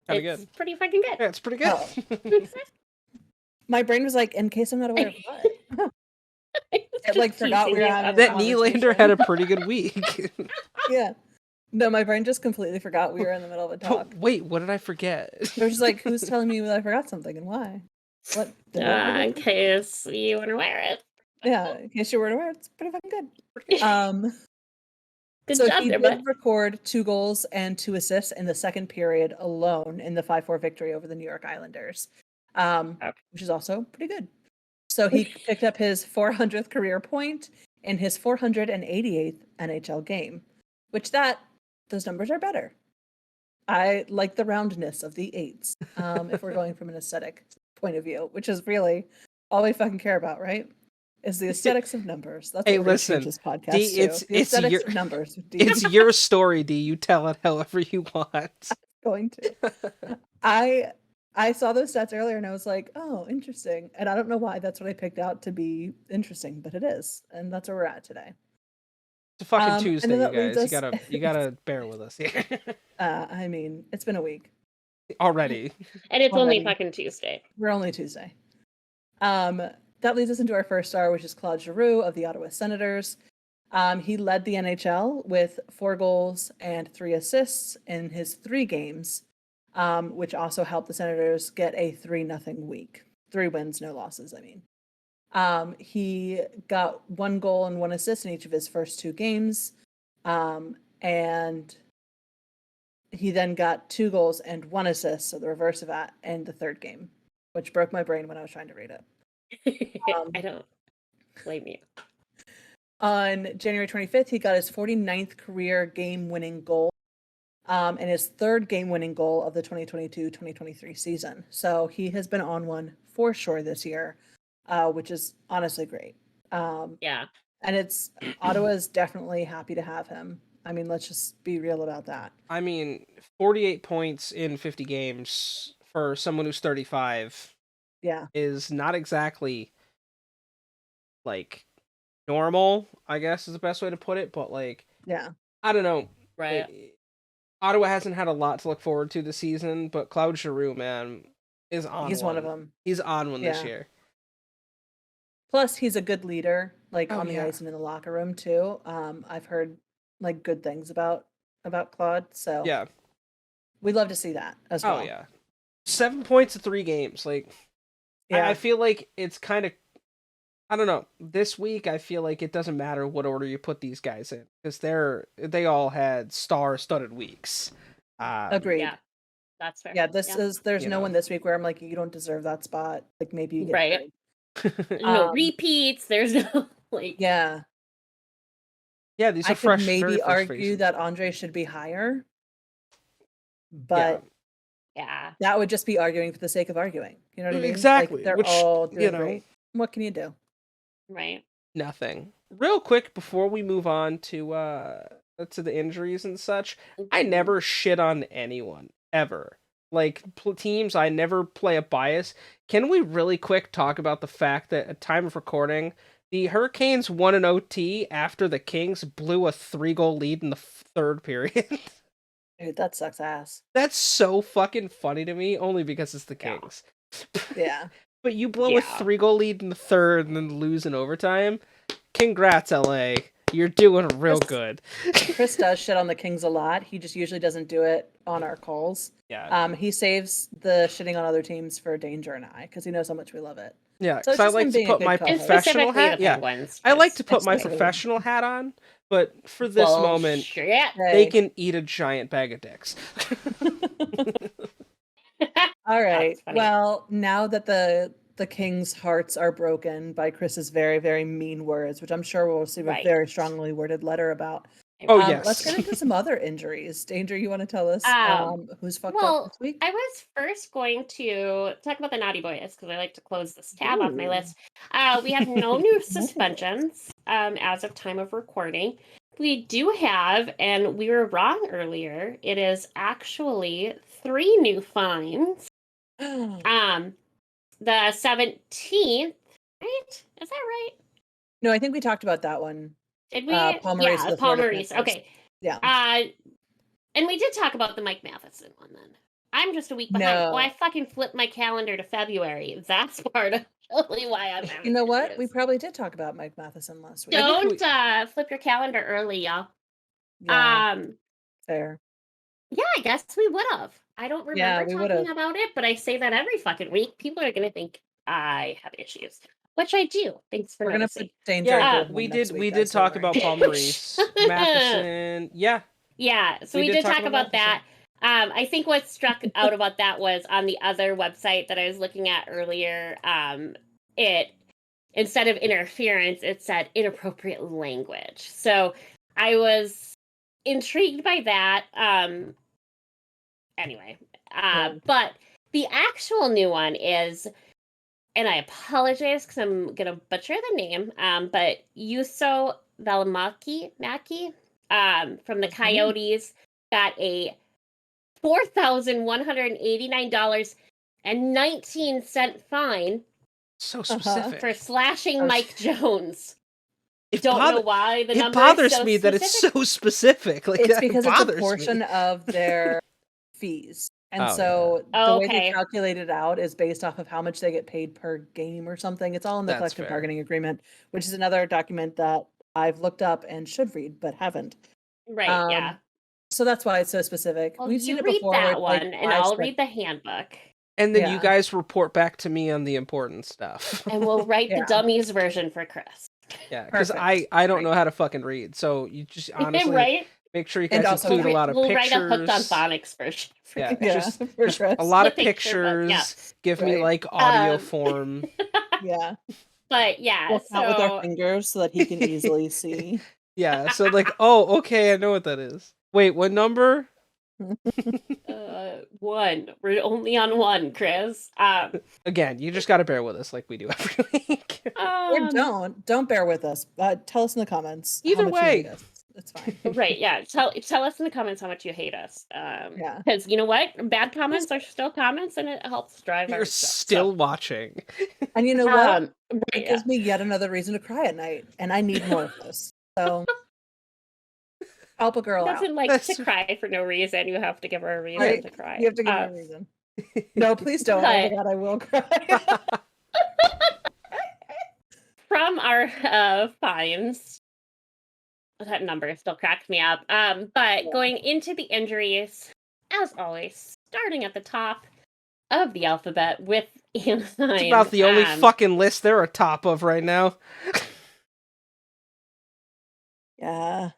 good. Pretty fucking good. Yeah, it's pretty good. Oh. My brain was like, in case I'm not aware of what. It like forgot we were having that Nylander had a pretty good week. Yeah. No, my brain just completely forgot we were in the middle of a talk. Wait, what did I forget? It was just like, who's telling me that I forgot something and why? What? In case you weren't aware of it. Yeah, in case you weren't aware, it's pretty fucking good. Good so job he there, did record 2 goals and 2 assists in the 2nd period alone in the 5-4 victory over the New York Islanders, which is also pretty good. So he picked up his 400th career point in his 488th NHL game, which those numbers are better. I like the roundness of the 8s, if we're going from an aesthetic point of view, which is really all we fucking care about, right? Is the aesthetics of numbers. That's what listen, this podcast D, it's your of numbers. D. It's your story, D. You tell it however you want. I'm going to. I saw those stats earlier and I was like, oh, interesting. And I don't know why that's what I picked out to be interesting, but it is. And that's where we're at today. It's a fucking Tuesday, you guys. Us... You gotta bear with us here. I mean, it's been a week already, and it's only fucking Tuesday. We're only Tuesday. That leads us into our first star, which is Claude Giroux of the Ottawa Senators. He led the NHL with 4 goals and 3 assists in his 3 games, which also helped the Senators get a 3-0 week. 3 wins, no losses, I mean. He got 1 goal and 1 assist in each of his first 2 games. And he then got 2 goals and 1 assist, so the reverse of that, in the 3rd game, which broke my brain when I was trying to read it. I don't blame you. On January 25th, he got his 49th career game-winning goal, and his 3rd game-winning goal of the 2022-2023 season. So he has been on one for sure this year, which is honestly great. Yeah. And Ottawa's definitely happy to have him. I mean, let's just be real about that. I mean, 48 points in 50 games for someone who's 35 is not exactly, like, normal, I guess is the best way to put it, but, like, I don't know. Right. Ottawa hasn't had a lot to look forward to this season, but Claude Giroux, man, is on He's one of them. He's on one this year. Plus, he's a good leader, like, on the ice and in the locker room, too. I've heard, like, good things about Claude, so yeah, we'd love to see that as well. Oh, yeah. 7 points in 3 games. Like, I feel like it's kind of, I don't know. This week, I feel like it doesn't matter what order you put these guys in, because they all had star-studded weeks. Agreed. Yeah, that's fair. Yeah, there's no one this week where I'm like, you don't deserve that spot. Like, maybe you get right. No repeats. There's no like. Yeah. Yeah, these are I fresh. Could maybe very fresh argue faces. that Andre should be higher, but that would just be arguing for the sake of arguing. You know what I mean? Exactly. Like, they're all doing great. What can you do? Right. Nothing. Real quick before we move on to the injuries and such, I never shit on anyone ever. Like teams, I never play a bias. Can we really quick talk about the fact that at time of recording, the Hurricanes won an OT after the Kings blew a 3-goal lead in the 3rd period? Dude, that sucks ass. That's so fucking funny to me, only because it's the Kings. Yeah. But you blow a 3-goal lead in the 3rd and then lose in overtime? Congrats, LA. You're doing real good. Chris does shit on the Kings a lot. He just usually doesn't do it on our calls. Yeah. He saves the shitting on other teams for Danger and I, because he knows how much we love it. Yeah, because I like to put my professional hat. Yeah, I like to put my professional hat on, but for this moment, they can eat a giant bag of dicks. All right. Well, now that the Kings' hearts are broken by Chris's very, very mean words, which I'm sure we'll receive a very strongly worded letter about. Oh, yes. Let's get into some other injuries. Danger, you want to tell us who's fucked up this week? I was first going to talk about the Naughty Boys, because I like to close this tab off my list. We have no new suspensions as of time of recording. We do have, and we were wrong earlier, it is actually 3 new fines. The 17th, right? Is that right? No, I think we talked about that one. Did we? Paul Maurice. Okay. Yeah. And we did talk about the Mike Matheson one then. I'm just a week behind. No. Oh, I fucking flipped my calendar to February. That's part of really why I'm having You know what? issues. We probably did talk about Mike Matheson last week. Don't flip your calendar early, y'all. Yeah, fair. Yeah, I guess we would have. I don't remember talking about it, but I say that every fucking week. People are going to think I have issues, which I do. Thanks for noticing. We're going to put Danger. Yeah, we did talk about Paul Maurice, Matheson. Yeah. Yeah, so we did talk about that. I think what struck out about that was on the other website that I was looking at earlier, it, instead of interference, it said inappropriate language. So I was intrigued by that. Anyway, but the actual new one is, and I apologize because I'm going to butcher the name, but Juuso Välimäki from the Coyotes got a $4,189.19 fine. So specific. For slashing Mike Jones. don't know why the number bothers is so me specific. that it's so specific. Like, it's because it's a bothers portion me. of their fees. And Oh, so yeah. the way they calculate it out is based off of how much they get paid per game or something. It's all in the That's collective fair. bargaining agreement, which is another document that I've looked up and should read, but haven't. Right, yeah. So that's why it's so specific. Well, We've seen it read before. that with, one, and I'll read the handbook. And then you guys report back to me on the important stuff. And we'll write the dummies version for Chris. Yeah, because I don't know how to fucking read. So you just honestly make sure you guys include a lot of pictures. We'll write a hooked on phonics version. Yeah, just a lot of pictures. Give me like audio form. Yeah. But yeah, we'll count with our fingers so that he can easily see. Yeah, so like, oh, okay, I know what that is. Wait, what number? 1. We're only on 1, Chris. Again, you just got to bear with us like we do every week. Or don't bear with us. Tell us in the comments. Either way, it's fine. Right? Yeah. Tell us in the comments how much you hate us. Yeah. Because you know what, bad comments are still comments, and it helps drive. You're still watching. And you know what? It gives me yet another reason to cry at night, and I need more of this. So. Help a girl doesn't like to cry for no reason. You have to give her a reason to cry. You have to give her a reason. No, please don't. Oh my God, I will cry. From our finds, that number still cracks me up. But going into the injuries, as always, starting at the top of the alphabet with Anaheim. It's about the only fucking list they're a top of right now. Yeah.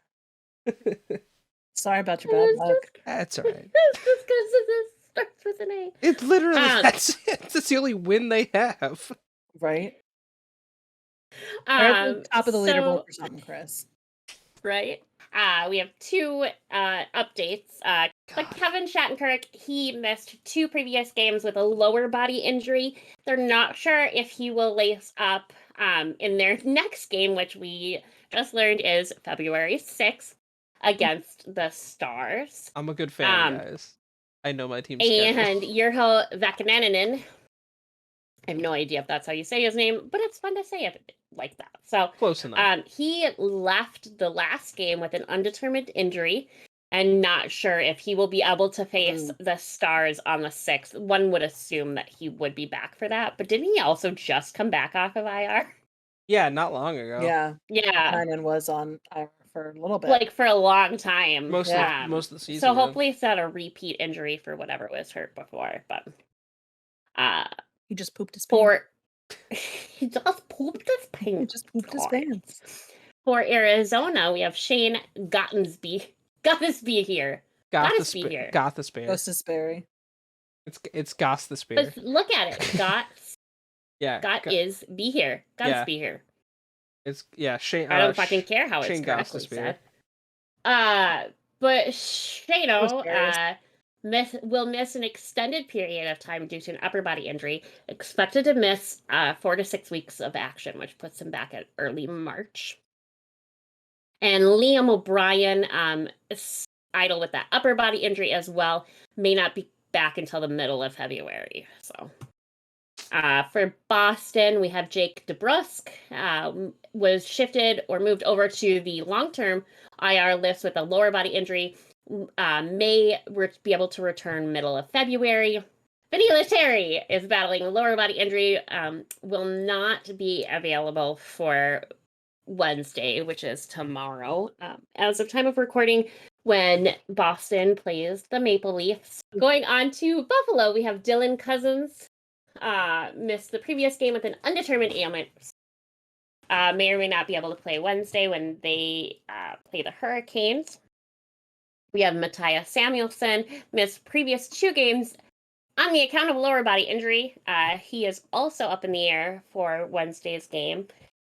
Sorry about your bad luck. That's all right. Just because it starts with an A. It's literally that's it. That's the only win they have. Right. Top of the leaderboard for something, Chris. Right. We have 2 updates. But Kevin Shattenkirk, he missed 2 previous games with a lower body injury. They're not sure if he will lace up in their next game, which we just learned is February 6th against the Stars. I'm a good fan, guys. I know my team's schedule. And Urho Vakanananen, I have no idea if that's how you say his name, but it's fun to say it like that. So close enough. He left the last game with an undetermined injury and not sure if he will be able to face the Stars on the 6th. One would assume that he would be back for that, but didn't he also just come back off of IR? Yeah, not long ago. Yeah. Yeah. Kynan was on IR for a little bit. Like for a long time. Most of the season. So hopefully it's not a repeat injury for whatever was hurt before, but he just pooped his pants. He just pooped his pants. He just pooped his pants. For Arizona, we have Shane Gottesby here. Gothesberry. It's Gothesberry. Look at it. Got is be here. Gots be here. It's Shane. I don't fucking care how it's correctly said. But Shano will miss an extended period of time due to an upper body injury. Expected to miss 4 to 6 weeks of action, which puts him back at early March. And Liam O'Brien is idle with that upper body injury as well. May not be back until the middle of February. So. For Boston, we have Jake DeBrusk, was shifted or moved over to the long-term IR list with a lower body injury. May be able to return middle of February. Vinny Lettieri is battling a lower body injury, will not be available for Wednesday, which is tomorrow. As of time of recording, when Boston plays the Maple Leafs. Going on to Buffalo, we have Dylan Cousins. Missed the previous game with an undetermined ailment. May or may not be able to play Wednesday when they play the Hurricanes. We have Matthias Samuelsson, missed previous 2 games on the account of a lower body injury. He is also up in the air for Wednesday's game.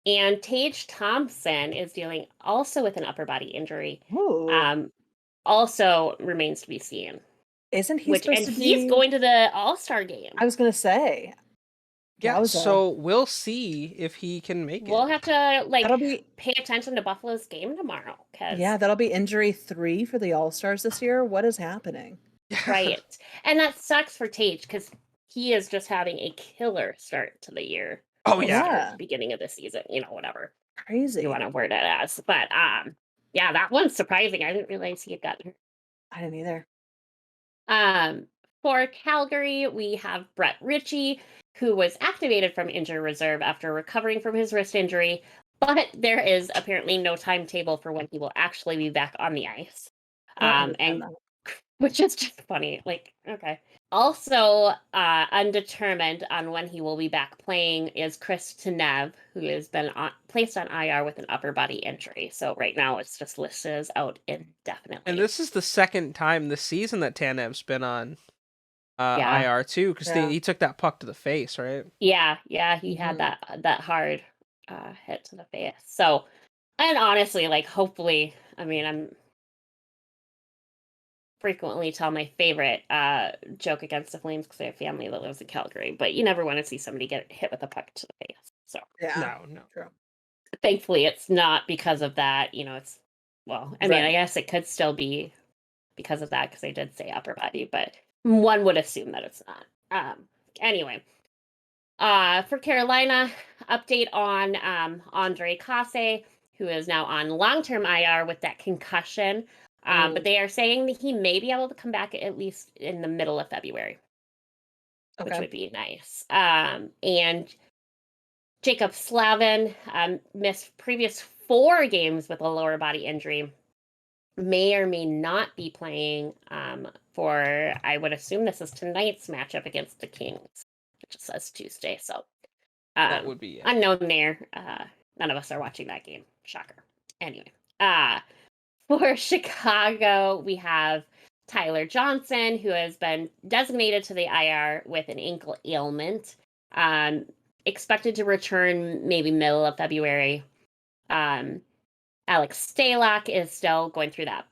And Tage Thompson is dealing also with an upper body injury. Also remains to be seen. Isn't he he's going to the All-Star game. I was going to say. Yeah, so we'll see if he can make it. We'll have to pay attention to Buffalo's game tomorrow. That'll be injury 3 for the All-Stars this year. What is happening? Right. And that sucks for Tage because he is just having a killer start to the year. Oh, yeah. Beginning of the season, whatever. Crazy. You want to word it as, but yeah, that one's surprising. I didn't realize he had gotten hurt. I didn't either. For Calgary, we have Brett Ritchie, who was activated from injury reserve after recovering from his wrist injury, but there is apparently no timetable for when he will actually be back on the ice. And which is just funny. Like, okay. Also, undetermined on when he will be back playing is Chris Tanev, who has been placed on IR with an upper body injury. So right now it's just listed as out indefinitely. And this is the second time this season that Tanev's been on IR too, because he took that puck to the face, right? Yeah, he had that hard hit to the face. So, and honestly, like, hopefully, I mean, I'm frequently tell my favorite joke against the Flames because I have family that lives in Calgary, but you never want to see somebody get hit with a puck to the face. So no, true. Thankfully, it's not because of that. It's I mean, I guess it could still be because of that because I did say upper body, but one would assume that it's not. Anyway, for Carolina, update on Andre Kase, who is now on long-term IR with that concussion. But they are saying that he may be able to come back at least in the middle of February, which would be nice. And Jacob Slavin missed previous 4 games with a lower body injury. May or may not be playing for, I would assume this is tonight's matchup against the Kings, which says Tuesday. So that would be unknown there. None of us are watching that game. Shocker. Anyway. For Chicago, we have Tyler Johnson, who has been designated to the IR with an ankle ailment. Expected to return maybe middle of February. Alex Stalock is still going through that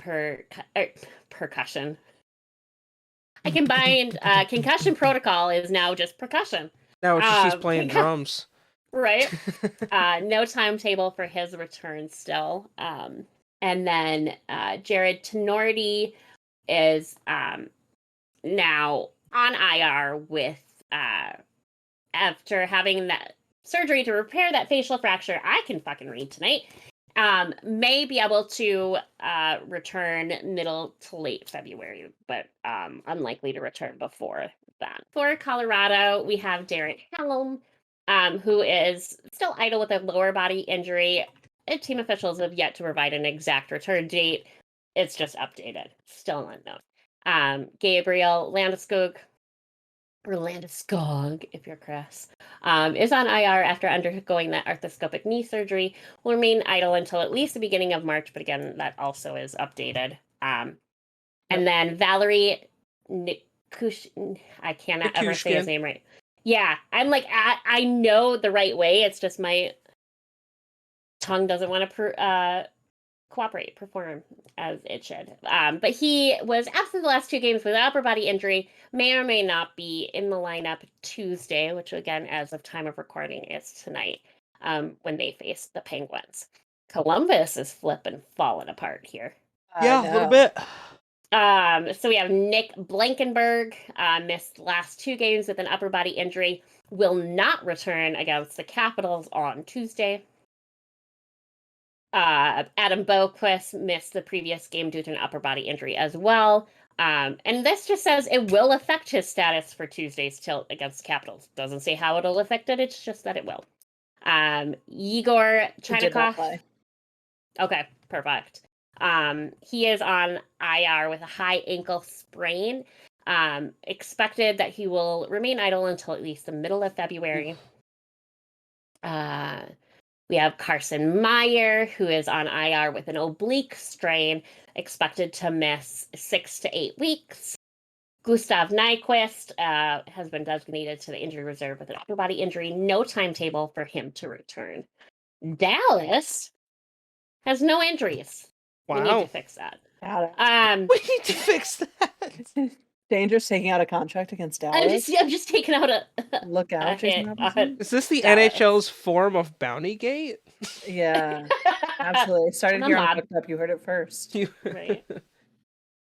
percussion. I combined concussion protocol is now just percussion. No, it's just he's playing drums. Right. No timetable for his return still. And then Jared Tenorti is now on IR with after having that surgery to repair that facial fracture. I can fucking read tonight. May be able to return middle to late February, but unlikely to return before that. For Colorado, we have Darren Helm, who is still idle with a lower body injury. Team officials have yet to provide an exact return date. It's just updated. Still unknown. Gabriel Landeskog, if you're Chris, is on IR after undergoing that arthroscopic knee surgery. Will remain idle until at least the beginning of March, but again, that also is updated. And then Valerie I cannot ever say his name right. Yeah, I'm like, I know the right way. It's just my tongue doesn't want to perform as it should. But he was absent the last 2 games with an upper body injury, may or may not be in the lineup Tuesday, which again, as of time of recording, is tonight when they face the Penguins. Columbus is falling apart here. Yeah, a little bit. So we have Nick Blankenberg, missed last 2 games with an upper body injury, will not return against the Capitals on Tuesday. Adam Boquist missed the previous game due to an upper body injury as well. And this just says it will affect his status for Tuesday's tilt against the Capitals. Doesn't say how it'll affect it, it's just that it will. Igor Chinakhov. Okay, perfect. He is on IR with a high ankle sprain. Expected that he will remain idle until at least the middle of February. We have Carson Meyer, who is on IR with an oblique strain, expected to miss 6 to 8 weeks. Gustav Nyquist has been designated to the injury reserve with an upper body injury. No timetable for him to return. Dallas has no injuries. Wow. We need to fix that. We need to fix that. Dangerous taking out a contract against Dallas. I'm just taking out a look out. Is this the Dallas NHL's form of Bountygate? Yeah, absolutely. Started here on Fucked Up. You heard it first. Right.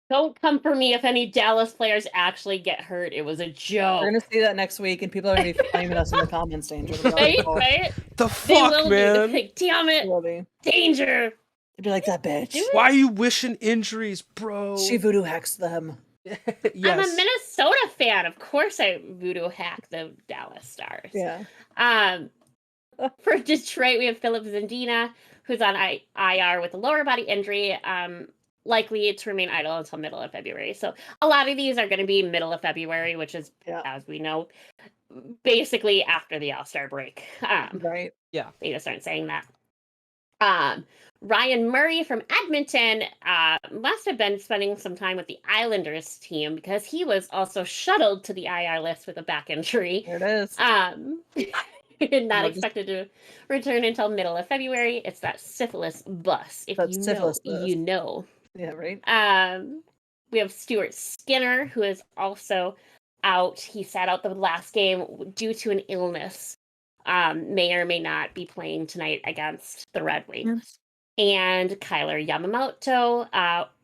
Don't come for me if any Dallas players actually get hurt. It was a joke. We're gonna see that next week, and people are gonna be flaming us in the comments, Danger. Right? The fuck, man? Like, damn it, Danger. They'd be like, that bitch. Why are you wishing injuries, bro? She voodoo hacks them. Yes. I'm a Minnesota fan. Of course I voodoo hack the Dallas Stars. Yeah. For Detroit, we have Philip Zandina, who's on IR with a lower body injury, likely to remain idle until middle of February. So a lot of these are going to be middle of February, which is, as we know, basically after the All-Star break. Right. Yeah. They just aren't saying that. Ryan Murray from Edmonton must have been spending some time with the Islanders team because he was also shuttled to the IR list with a back injury. There it is. Not expected to return until middle of February. It's that syphilis bus. If you know, you know. Yeah, right. We have Stuart Skinner, who is also out. He sat out the last game due to an illness. May or may not be playing tonight against the Red Wings. And Kyler Yamamoto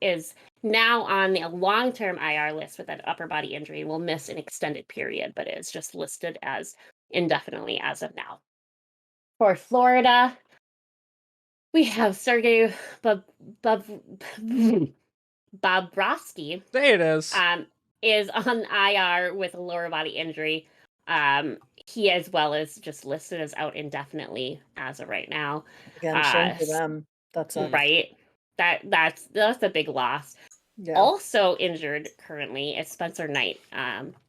is now on the long-term IR list with an upper body injury and will miss an extended period, but is just listed as indefinitely as of now. For Florida, we have Sergei Bobrovsky. There it is. Is on IR with a lower body injury. He as well is just listed as out indefinitely as of right now. Again, shame for them. That's right. That's a big loss. Yeah. Also injured currently is Spencer Knight.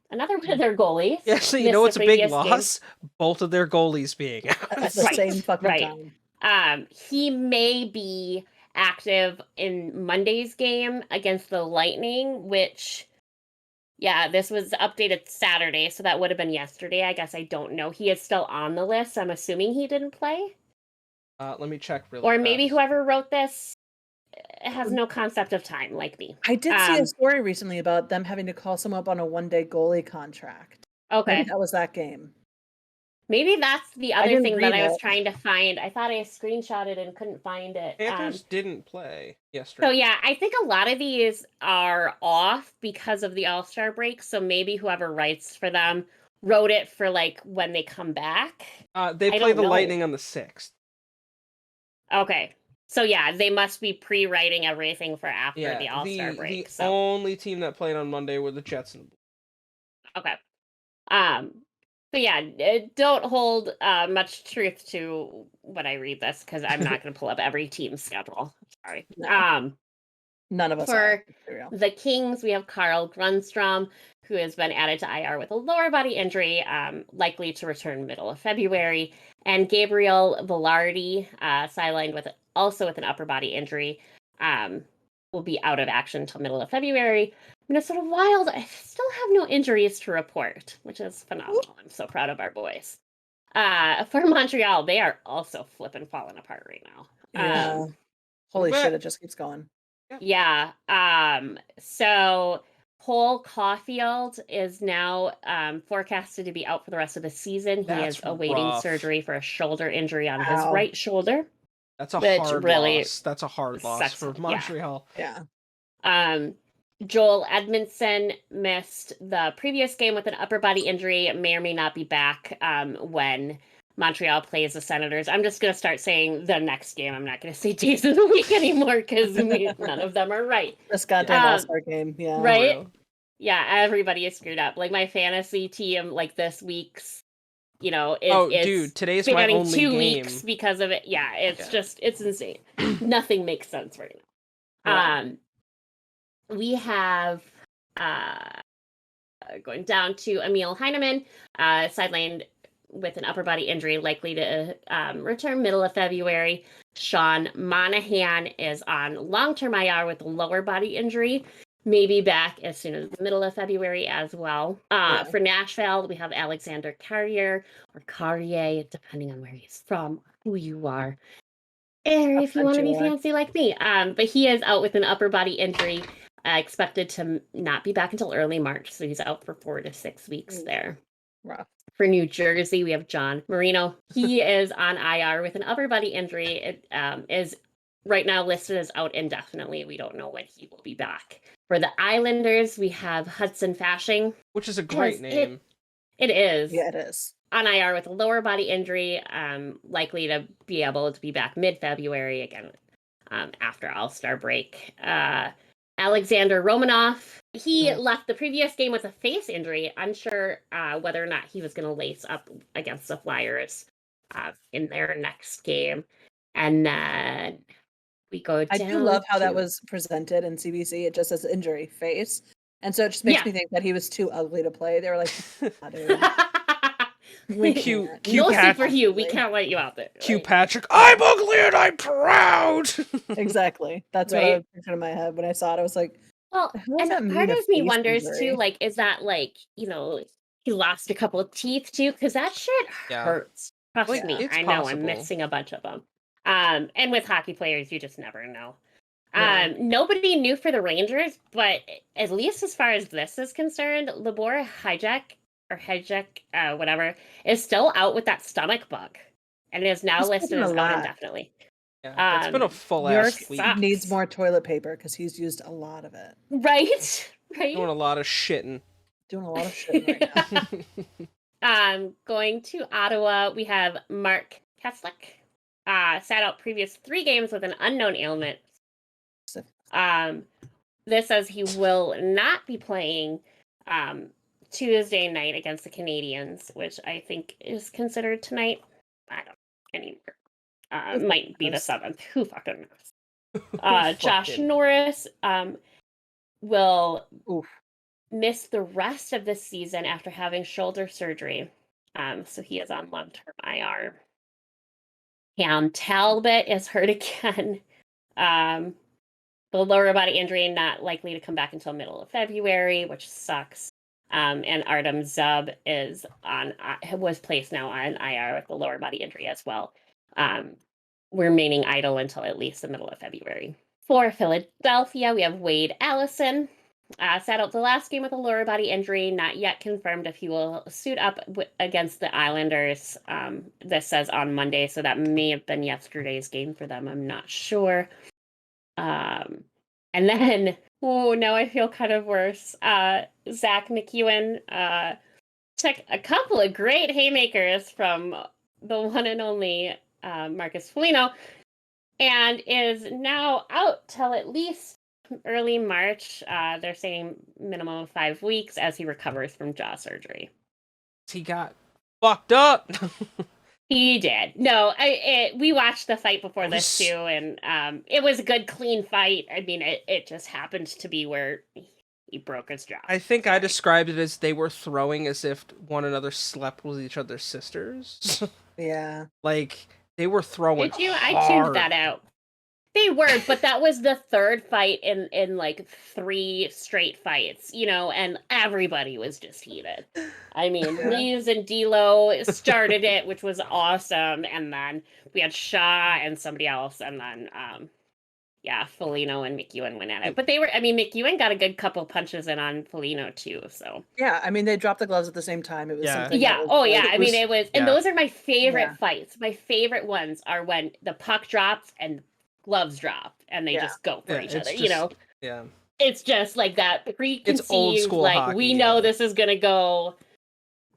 Another one of their goalies. Yeah, so you know what's a big loss? Both of their goalies being out. At the same fucking time. He may be active in Monday's game against the Lightning, which, this was updated Saturday, so that would have been yesterday. I guess I don't know. He is still on the list. I'm assuming he didn't play. Let me check really Or fast. maybe whoever wrote this has no concept of time, like me. I did see a story recently about them having to call someone up on a one-day goalie contract. Okay. Maybe that was that game. Maybe that's the other thing that I was trying to find. I thought I screenshotted and couldn't find it. Panthers didn't play yesterday. So I think a lot of these are off because of the All-Star break. So maybe whoever writes for them wrote it for like when they come back. They play the Lightning on the 6th. Okay. So they must be pre-writing everything for after the All-Star break. The only team that played on Monday were the Jets and Okay. So don't hold much truth to when I read this because I'm not going to pull up every team's schedule. Sorry. No. None of us for the Kings, we have Carl Grundstrom, who has been added to IR with a lower body injury, likely to return middle of February, and Gabriel Velarde, sidelined with an upper body injury, will be out of action until middle of February. Minnesota Wild, I still have no injuries to report, which is phenomenal. I'm so proud of our boys. For Montreal, they are also flipping falling apart right now. Yeah. Holy shit, it just keeps going. Yeah. So Cole Caulfield is now forecasted to be out for the rest of the season. He is awaiting surgery for a shoulder injury on his right shoulder. That's a hard loss. That's a hard loss for Montreal. Yeah. Joel Edmondson missed the previous game with an upper body injury. May or may not be back when Montreal plays the Senators. I'm just going to start saying the next game. I'm not going to say days of the week anymore because none of them are right. This goddamn All-Star game. Yeah. Right? Yeah, everybody is screwed up. Like my fantasy team, like this week's, is today's my only 2 game. weeks because of it. Yeah, it's insane. Nothing makes sense right now. We have going down to Emil Heineman, sidelined with an upper body injury, likely to return middle of February. Sean Monahan is on long-term IR with a lower body injury, maybe back as soon as the middle of February as well. For Nashville, we have Alexander Carrier, or Carrier, depending on where he's from, who you are, or if you want to be fancy like me. But he is out with an upper body injury, expected to not be back until early March, so he's out for 4 to 6 weeks there. Rough. For New Jersey, we have John Marino. He is on IR with an upper body injury. It is right now listed as out indefinitely. We don't know when he will be back. For the Islanders, we have Hudson Fasching. Which is a great name. It is. Yeah, it is. On IR with a lower body injury, likely to be able to be back mid-February again after All-Star break. Alexander Romanov, he left the previous game with a face injury, unsure whether or not he was going to lace up against the Flyers in their next game. And then we go down. I do love how that was presented in CBC. It just says injury face. And so it just makes me think that he was too ugly to play. They were like, oh, dude. No Patrick, for you. We can't let you out there. Q Patrick, I'm ugly and I'm proud. Exactly. That's what I pictured in my head when I saw it. I was like, well, and part of me wonders too, like, is that like, you know, he lost a couple of teeth too? Because that shit hurts. Trust me, I know. I'm missing a bunch of them. And with hockey players, you just never know. Nobody knew for the Rangers, but at least as far as this is concerned, Libor Hajek, whatever, is still out with that stomach bug, and is now listed as out indefinitely. Yeah, it's been a full ass week. Needs more toilet paper because he's used a lot of it. Right. Doing a lot of shitting. Right now. Going to Ottawa, we have Mark Keslick. Sat out previous 3 games with an unknown ailment. This says he will not be playing Tuesday night against the Canadiens, which I think is considered tonight. I don't know anymore. It might be the 7th. Who fucking knows? Josh Norris will miss the rest of the season after having shoulder surgery. So he is on long-term IR. Cam Talbot is hurt again. The lower body injury not likely to come back until middle of February, which sucks. And Artem Zub was placed now on IR with the lower body injury as well. Remaining idle until at least the middle of February. For Philadelphia, we have Wade Allison. Sat out the last game with a lower body injury, not yet confirmed if he will suit up against the Islanders. This says on Monday, so that may have been yesterday's game for them. I'm not sure. And then, now I feel kind of worse. Zach McEwen took a couple of great haymakers from the one and only Marcus Foligno, and is now out till at least early March. They're saying minimum of 5 weeks as he recovers from jaw surgery. He got fucked up. He did. No, we watched the fight before this too, and it was a good, clean fight. I mean, it just happened to be where he broke his jaw. I think I described it as they were throwing as if one another slept with each other's sisters. Yeah. Like, they were throwing Did you? hard. I tuned that out. They were, but that was the third fight in like 3 straight fights, you know, and everybody was just heated. I mean, Reeves and D'Lo started it, which was awesome, and then we had Shaw and somebody else, and then Foligno and McEwen went at it. But McEwen got a good couple punches in on Foligno too, so. Yeah, I mean, they dropped the gloves at the same time. It was something. Yeah, it was, and those are my favorite fights. My favorite ones are when the puck drops and gloves drop and they just go for each other, you know. Yeah, it's just like that preconceived, it's old school like hockey, we know this is gonna go,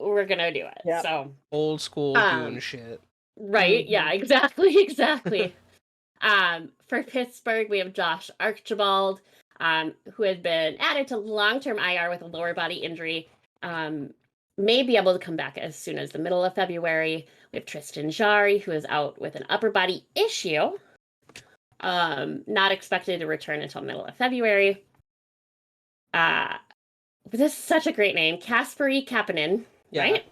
we're gonna do it. So old school doing shit, right? Yeah, exactly. For Pittsburgh, we have Josh Archibald, who has been added to long-term IR with a lower body injury. May be able to come back as soon as the middle of February. We have Tristan Jarry, who is out with an upper body issue. Not expected to return until middle of February. This is such a great name. Kasperi Kapanen, right?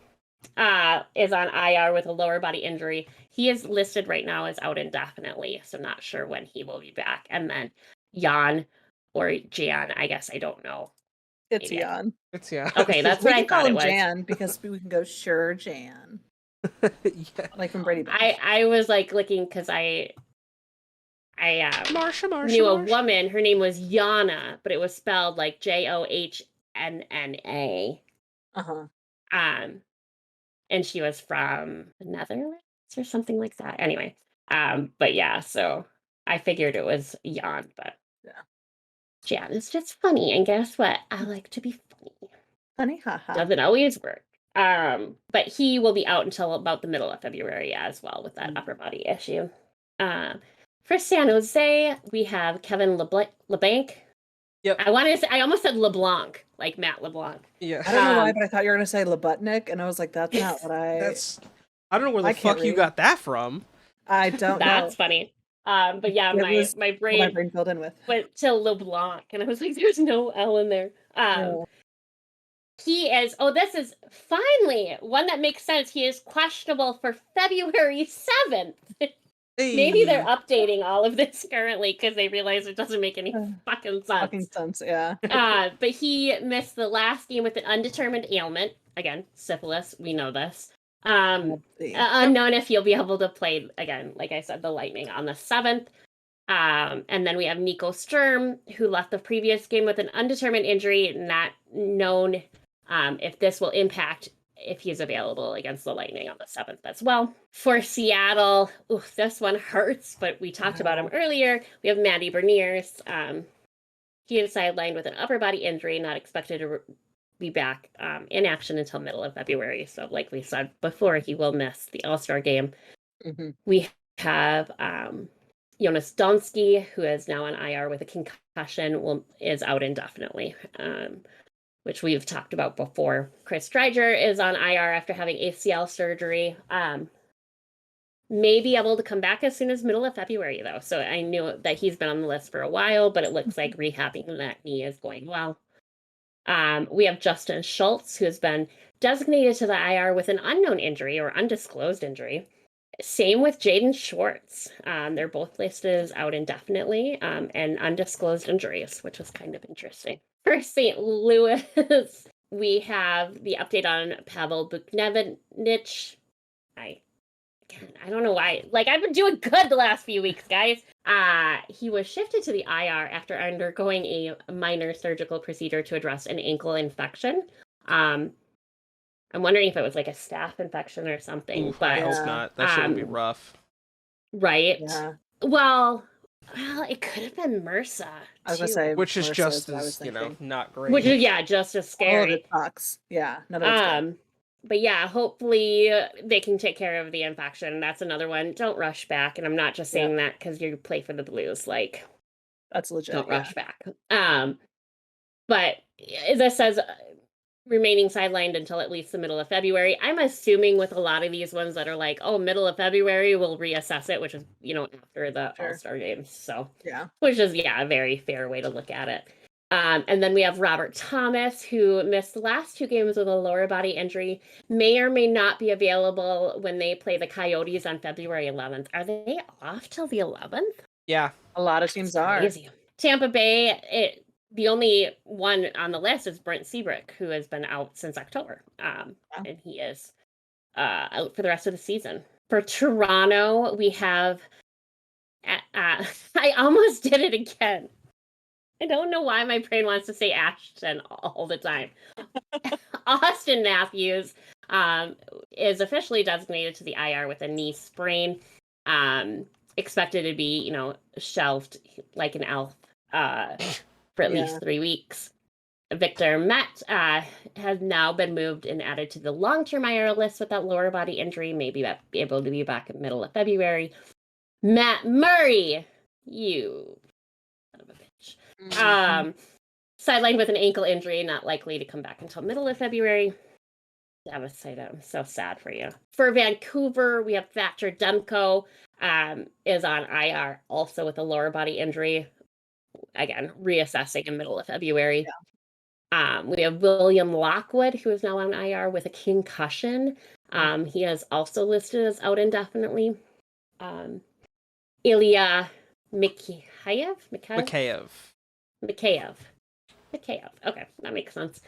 Is on IR with a lower body injury. He is listed right now as out indefinitely, so not sure when he will be back. And then Jan or Jan, I guess I don't know. It's Jan. It's Jan. Okay, that's what I thought it was. Jan because we can go sure Jan. Like from Brady Bunch. I was like looking because I Marsha, knew a woman. Her name was Jana, but it was spelled like Johnnna. And she was from the Netherlands or something like that. Anyway, but yeah, so I figured it was Jan, but Jan is just funny, and guess what? I like to be funny. Funny, haha. Doesn't always work. But he will be out until about the middle of February as well with that upper body issue. For San Jose, we have Kevin LeBlanc. Yep. I almost said LeBlanc, like Matt LeBlanc. Yeah. I don't know why, but I thought you were gonna say Lebutnik, and I was like, that's not what I. I don't know where the fuck you got that from. I don't know. That's funny. But yeah, my brain filled in with went to LeBlanc, and I was like, there's no L in there. He is. Oh, this is finally one that makes sense. He is questionable for February 7th. Hey. Maybe they're updating all of this currently because they realize it doesn't make any fucking sense. Yeah. But he missed the last game with an undetermined ailment. Again, syphilis. We know this. Unknown if he'll be able to play again. Like I said, the Lightning on the 7th. And then we have Nico Sturm, who left the previous game with an undetermined injury, not known if this will impact if he's available against the Lightning on the 7th as well. For Seattle, this one hurts, but we talked about him earlier. We have Matty Beniers. He is sidelined with an upper body injury, not expected to be back in action until middle of February. So like we said before, he will miss the All-Star game. Mm-hmm. We have Jonas Donskey, who is now on IR with a concussion, is out indefinitely, which we've talked about before. Chris Dreiger is on IR after having ACL surgery. May be able to come back as soon as middle of February, though. So I knew that he's been on the list for a while, but it looks like rehabbing that knee is going well. We have Justin Schultz, who has been designated to the IR with an unknown injury or undisclosed injury. Same with Jaden Schwartz. They're both listed as out indefinitely and undisclosed injuries, which was kind of interesting. For St. Louis, we have the update on Pavel Buchnevich. I don't know why. Like, I've been doing good the last few weeks, guys. He was shifted to the IR after undergoing a minor surgical procedure to address an ankle infection. I'm wondering if it was like a staph infection or something. But I hope not. That should be rough. Right. Yeah. Well, it could have been MRSA. I was gonna say, which is MRSA just as, not great. Which is just as scary. All of it sucks. Yeah. None of it's good. But yeah, hopefully they can take care of the infection. That's another one. Don't rush back. And I'm not just saying that because you play for the Blues. Like, that's legit. Don't rush back. But this says remaining sidelined until at least the middle of February. I'm assuming with a lot of these ones that are like, middle of February, we'll reassess it, which is, after the All-Star games. So, which is, a very fair way to look at it. And then we have Robert Thomas, who missed the last 2 games with a lower body injury, may or may not be available when they play the Coyotes on February 11th. Are they off till the 11th? Yeah. A lot of teams are. Tampa Bay, the only one on the list is Brent Seabrook, who has been out since October. And he is out for the rest of the season. For Toronto, we have... I almost did it again. I don't know why my brain wants to say Ashton all the time. Austin Matthews is officially designated to the IR with a knee sprain. Expected to be, shelved like an elf for at least 3 weeks. Victor Met has now been moved and added to the long-term IR list with that lower body injury. Maybe be able to be back in the middle of February. Matt Murray, you son of a bitch. Sidelined with an ankle injury, not likely to come back until middle of February. Devastated. I'm so sad for you. For Vancouver, we have Thatcher Demko, is on IR, also with a lower body injury. Again, reassessing in middle of February. We have William Lockwood, who is now on IR with a concussion. He is also listed as out indefinitely. Ilya Mikheyev. Okay, that makes sense.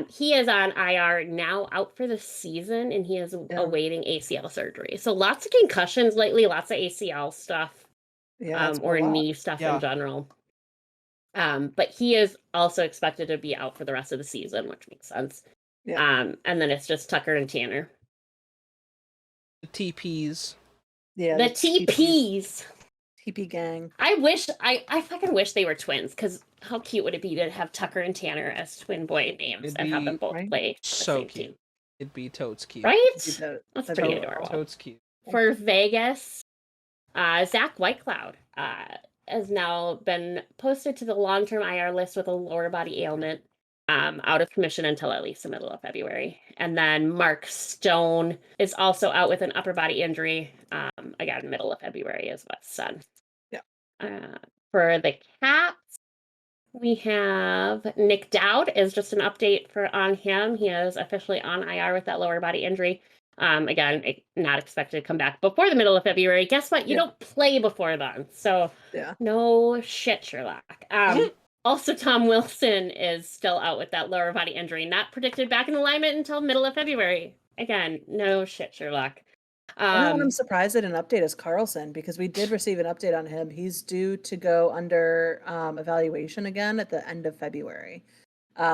He is on IR now, out for the season, and he is awaiting ACL surgery. So lots of concussions lately, lots of ACL stuff, or knee stuff in general. But he is also expected to be out for the rest of the season, which makes sense. And then it's just Tucker and Tanner. The TPs. Yeah, the TPs. TP gang. I fucking wish they were twins, because how cute would it be to have Tucker and Tanner as twin boy names and have them both play so the same cute. team? It'd be totes cute. Right? That's pretty adorable. Totes cute. For Vegas, Zach Whitecloud has now been posted to the long-term IR list with a lower body ailment, out of commission until at least the middle of February. And then Mark Stone is also out with an upper body injury, again, middle of February is what's said. Yeah. For the Cats, we have Nick Dowd is just an update on him. He is officially on IR with that lower body injury. Again, not expected to come back before the middle of February. Guess what? You don't play before then. So no shit, Sherlock. Also, Tom Wilson is still out with that lower body injury, not predicted back in alignment until middle of February. Again, no shit, Sherlock. I'm surprised they didn't update us Carlson, because we did receive an update on him. He's due to go under evaluation again at the end of February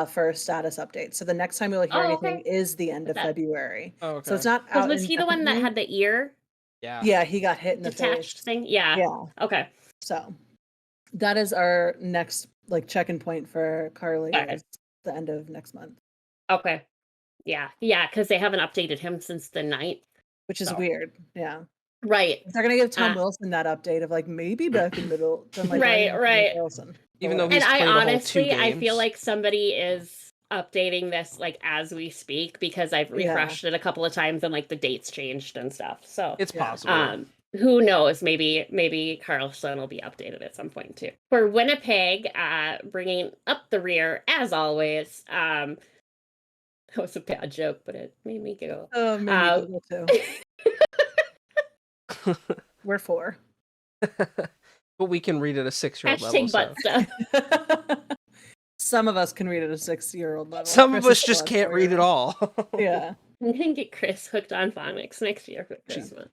for a status update. So the next time we'll hear anything is the end of February. Oh, okay. So it's not out. Was he the one that had the ear? Yeah, he got hit in the detached face. Thing? Yeah. Okay. So that is our next check-in point for Carly. Is the end of next month. Okay. Yeah, because they haven't updated him since the 9th. Which is weird. Yeah. Right. They're gonna give Tom Wilson that update of maybe back in the middle. Right. Wilson. Even though he's and played I honestly, the whole 2 games. I feel like somebody is updating this as we speak, because I've refreshed it a couple of times and the dates changed and stuff. So it's possible. Who knows? Maybe Carlson will be updated at some point too. For Winnipeg, bringing up the rear as always. That was a bad joke, but it made me giggle. Oh, made me giggle too. We're 4. But we can read at a 6-year-old level. Butt stuff. Some of us can read at a 6-year-old level. Some of us just can't read at all. Yeah. I'm gonna get Chris hooked on phonics next year for Christmas.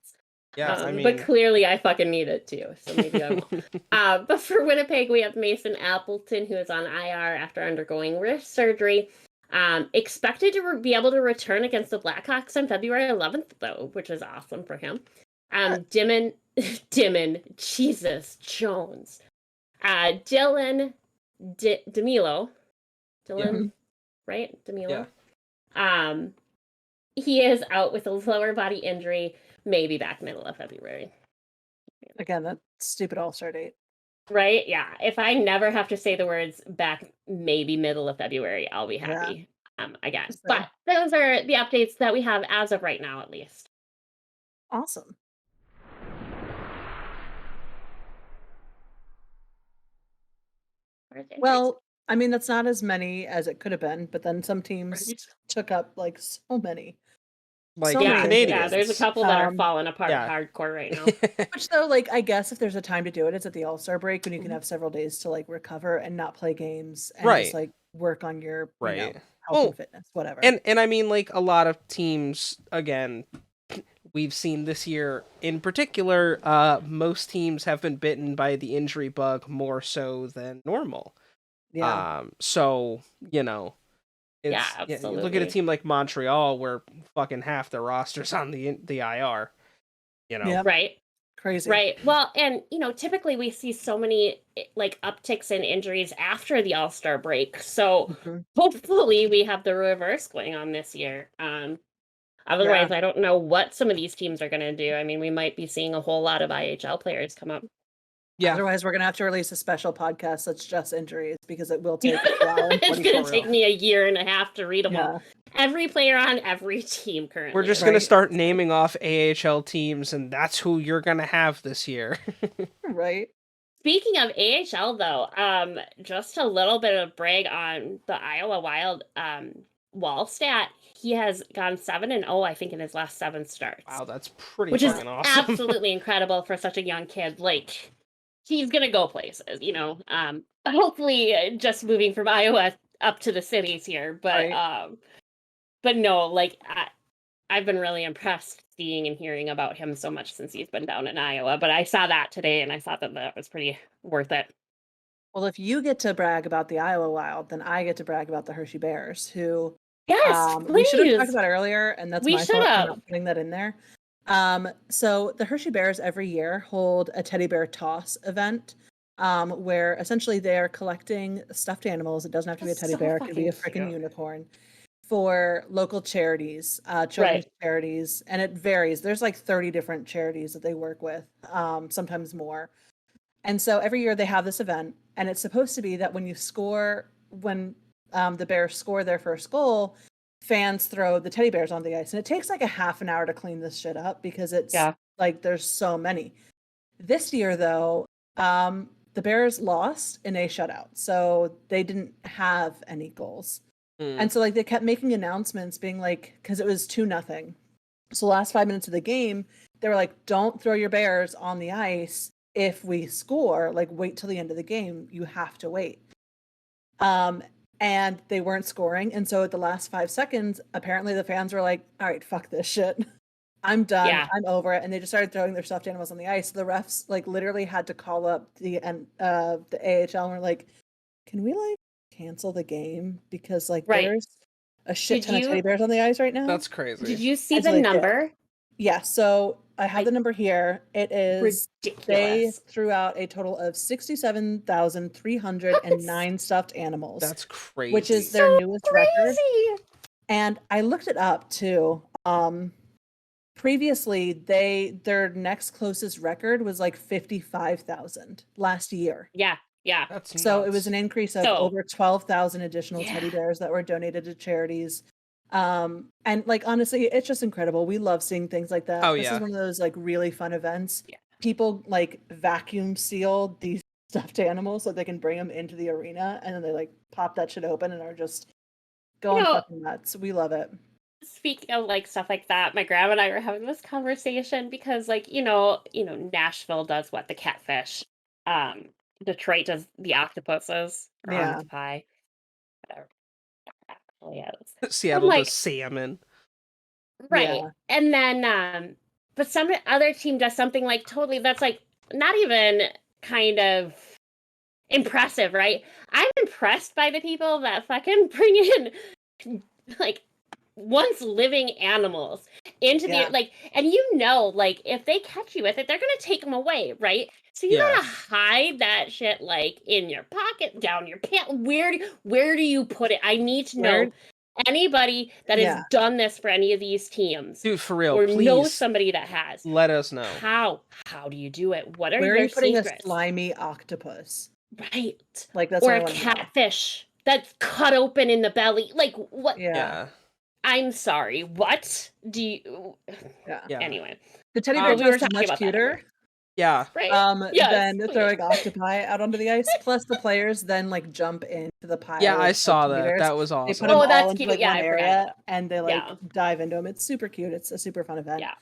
Yeah, but clearly I fucking need it too, so maybe I won't. But for Winnipeg, we have Mason Appleton, who is on IR after undergoing wrist surgery. Expected to be able to return against the Blackhawks on February 11th, though, which is awesome for him. Dimon, Jesus Jones, Dylan DeMilo, right? DeMilo. Yeah. He is out with a lower body injury, maybe back middle of February. Again, that stupid All-Star date. Right? Yeah. If I never have to say the words back maybe middle of February, I'll be happy. I guess. But those are the updates that we have as of right now, at least. Awesome. Well, I mean, that's not as many as it could have been, but then some teams took up so many. Canadians. Yeah, there's a couple that are falling apart hardcore right now. Which though, I guess if there's a time to do it, it's at the All-Star break when you can have several days to recover and not play games and just work on your health and fitness, whatever. And I mean, a lot of teams, again, we've seen this year in particular, most teams have been bitten by the injury bug more so than normal. Yeah. So, absolutely. Look at a team like Montreal, where fucking half their roster's on the IR. Right. Crazy. Right. Well, and typically we see so many upticks in injuries after the All-Star break. So hopefully we have the reverse going on this year. Otherwise, I don't know what some of these teams are going to do. I mean, we might be seeing a whole lot of IHL players come up. Yeah. Otherwise, we're going to have to release a special podcast that's just injuries, because it will take a while. It's going to take me a year and a half to read them all. Every player on every team currently. We're just going to start naming off AHL teams, and that's who you're going to have this year. Right. Speaking of AHL, though, just a little bit of brag on the Iowa Wild Wallstat. He has gone 7-0, I think, in his last 7 starts. Wow, that's pretty which fucking awesome. Absolutely incredible for such a young kid. He's gonna go places, hopefully just moving from Iowa up to the cities here. But no, I've been really impressed seeing and hearing about him so much since he's been down in Iowa. But I saw that today and I thought that was pretty worth it. Well, if you get to brag about the Iowa Wild, then I get to brag about the Hershey Bears, who yes, we should have talked about earlier, and that's my fault for not putting that in there. So the Hershey Bears every year hold a teddy bear toss event, where essentially they are collecting stuffed animals. It doesn't have to be a teddy bear; it could be a freaking unicorn, for local charities, children's charities, and it varies. There's like 30 different charities that they work with, sometimes more. And so every year they have this event, and it's supposed to be that when the Bears score their first goal, fans throw the teddy bears on the ice. And it takes like a half an hour to clean this shit up because it's like there's so many. This year, though, the Bears lost in a shutout. So they didn't have any goals. And so like they kept making announcements being like, because it was 2-0. So the last 5 minutes of the game, they were like, don't throw your bears on the ice if we score, like wait till the end of the game. You have to wait. And they weren't scoring. And so at the last 5 seconds, apparently the fans were like, all right, fuck this shit. I'm done. Yeah. I'm over it. And they just started throwing their stuffed animals on the ice. The refs like literally had to call up the AHL and were like, can we like cancel the game? Because like there's a shit ton of teddy bears on the ice right now. That's crazy. Did you see the number? Yeah, so I have the number here. It is ridiculous. They threw out a total of 67,309 stuffed animals. That's crazy. Which is their newest record. And I looked it up too. Previously, their next closest record was like 55,000 last year. Yeah. That's nuts. So it was an increase of over 12,000 additional teddy bears that were donated to charities. And like honestly, it's just incredible. We love seeing things like that. This is one of those like really fun events. People like vacuum seal these stuffed animals so they can bring them into the arena, and then they like pop that shit open and are just going fucking nuts. We love it. Speaking of like stuff like that, my grandma and I were having this conversation because like Nashville does the catfish, Detroit does the octopuses or octopi, whatever. Seattle does salmon. Right. Yeah. And then but some other team does something like totally that's like not even kind of impressive, right? I'm impressed by the people that fucking bring in like once living animals into the like, and like if they catch you with it, they're gonna take them away, right? So you gotta hide that shit like in your pocket, down your pants. Where do you put it? I need to know anybody that has done this for any of these teams, dude, for real, or please know somebody that has. Let us know how do you do it? What are Where your are you putting secrets? a slimy octopus? Right, like that's or a catfish that's cut open in the belly. Like what? Yeah. I'm sorry. What do you? Yeah. Anyway, the teddy bear is much cuter. Yeah. Right. Then throwing octopi out onto the ice. Plus, the players then like jump into the pile. Yeah, I saw that. Bears. That was awesome. They put them all into like, one area, and they like dive into them. It's super cute. It's a super fun event. Yeah.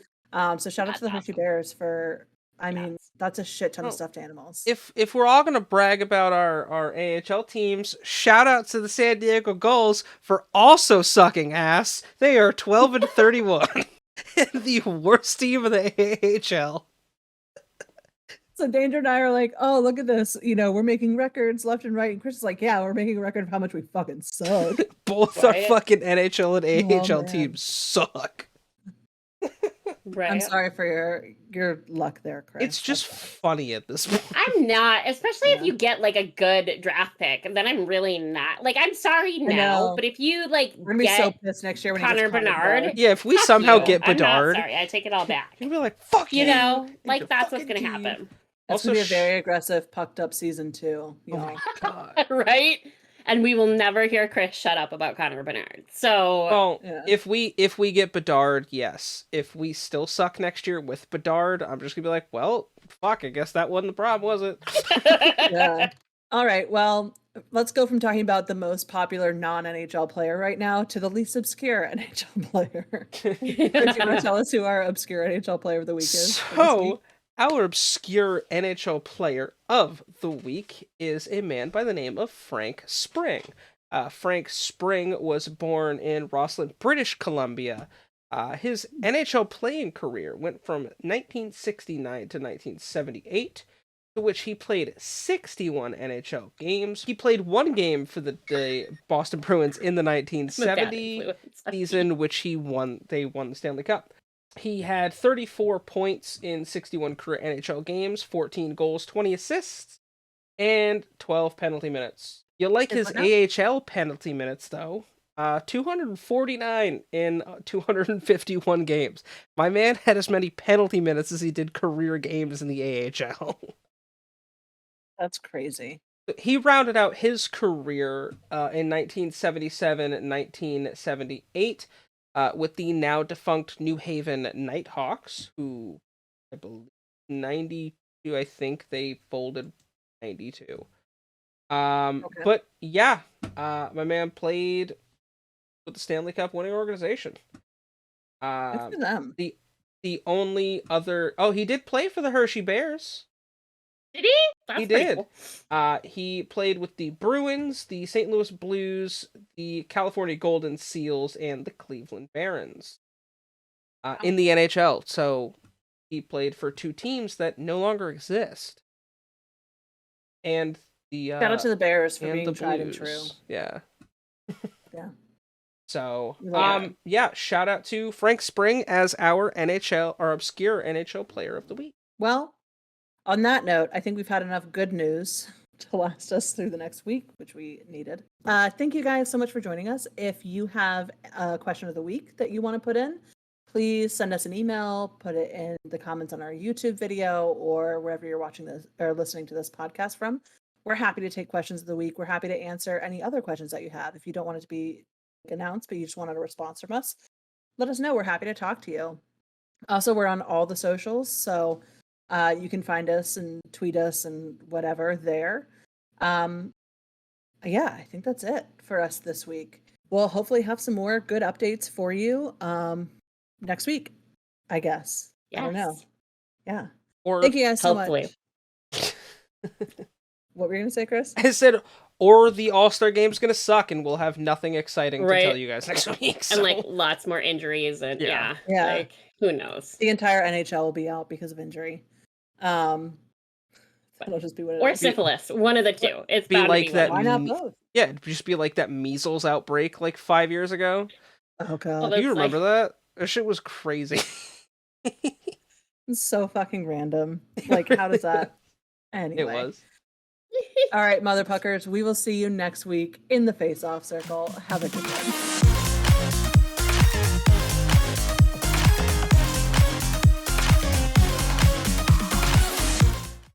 So shout out to the Hershey Bears for. I mean, that's a shit ton of stuffed animals. If we're all gonna brag about our AHL teams, shout out to the San Diego Gulls for also sucking ass. They are 12-31, and the worst team of the AHL. So Danger and I are like, oh, look at this. We're making records left and right. And Chris is like, yeah, we're making a record of how much we fucking suck. Both our fucking NHL and AHL teams suck. Right. I'm sorry for your luck there, Chris. It's just funny at this point. I'm not, especially if you get like a good draft pick, and then I'm really not. Like, I'm sorry now, but if you like we're gonna be so pissed next year when Connor Bernard. Yeah, if we somehow get Bedard, I'm not sorry, I take it all back. You'll be like, fuck you. Like that's what's gonna happen. It's gonna be a very aggressive, pucked up season 2. Oh my god! Right? And we will never hear Chris shut up about Connor Bernard. So, if we get Bedard, yes. If we still suck next year with Bedard, I'm just gonna be like, well, fuck. I guess that wasn't the problem, was it? Yeah. All right. Well, let's go from talking about the most popular non-NHL player right now to the least obscure NHL player. Do you want to tell us who our obscure NHL player of the week is? So, our obscure NHL player of the week is a man by the name of Frank Spring. Frank Spring was born in Rossland, British Columbia. His NHL playing career went from 1969 to 1978, to which he played 61 NHL games. He played one game for the Boston Bruins in the 1970 season, which they won the Stanley Cup. He had 34 points in 61 career NHL games, 14 goals, 20 assists, and 12 penalty minutes. You like his AHL penalty minutes, though. 249 in 251 games. My man had as many penalty minutes as he did career games in the AHL. That's crazy. He rounded out his career in 1977 and 1978 with the now defunct New Haven Nighthawks, who I believe 92, I think they folded 92. But yeah, my man played with the Stanley Cup winning organization. Good for them. The only other he did play for the Hershey Bears. Did he? That's he did. Cool. He played with the Bruins, the St. Louis Blues, the California Golden Seals, and the Cleveland Barons in the NHL. So he played for two teams that no longer exist. And the shout out to the Bears for being tried and true. Yeah. Yeah. So, shout out to Frank Spring as our obscure NHL player of the week. Well, on that note, I think we've had enough good news to last us through the next week, which we needed. Thank you guys so much for joining us. If you have a question of the week that you want to put in, please send us an email, put it in the comments on our YouTube video or wherever you're watching this or listening to this podcast from. We're happy to take questions of the week. We're happy to answer any other questions that you have. If you don't want it to be announced, but you just wanted a response from us, let us know. We're happy to talk to you. Also, we're on all the socials, so you can find us and tweet us and whatever there. I think that's it for us this week. We'll hopefully have some more good updates for you next week, I guess. Yes. I don't know. Yeah. Or thank you guys so hopefully. much. What were you going to say, Chris? I said, or the All-Star game's going to suck and we'll have nothing exciting to tell you guys next week. So. And like lots more injuries and yeah. Like who knows? The entire NHL will be out because of injury. It'll just be what it or is. syphilis, one of the two. It's be like that. Why not both? Yeah, it'd just be like that measles outbreak like 5 years ago. Oh god, do you remember that? That shit was crazy. It's so fucking random. Like, how does that? Anyway, it was. All right, mother puckers. We will see you next week in the face-off circle. Have a good one.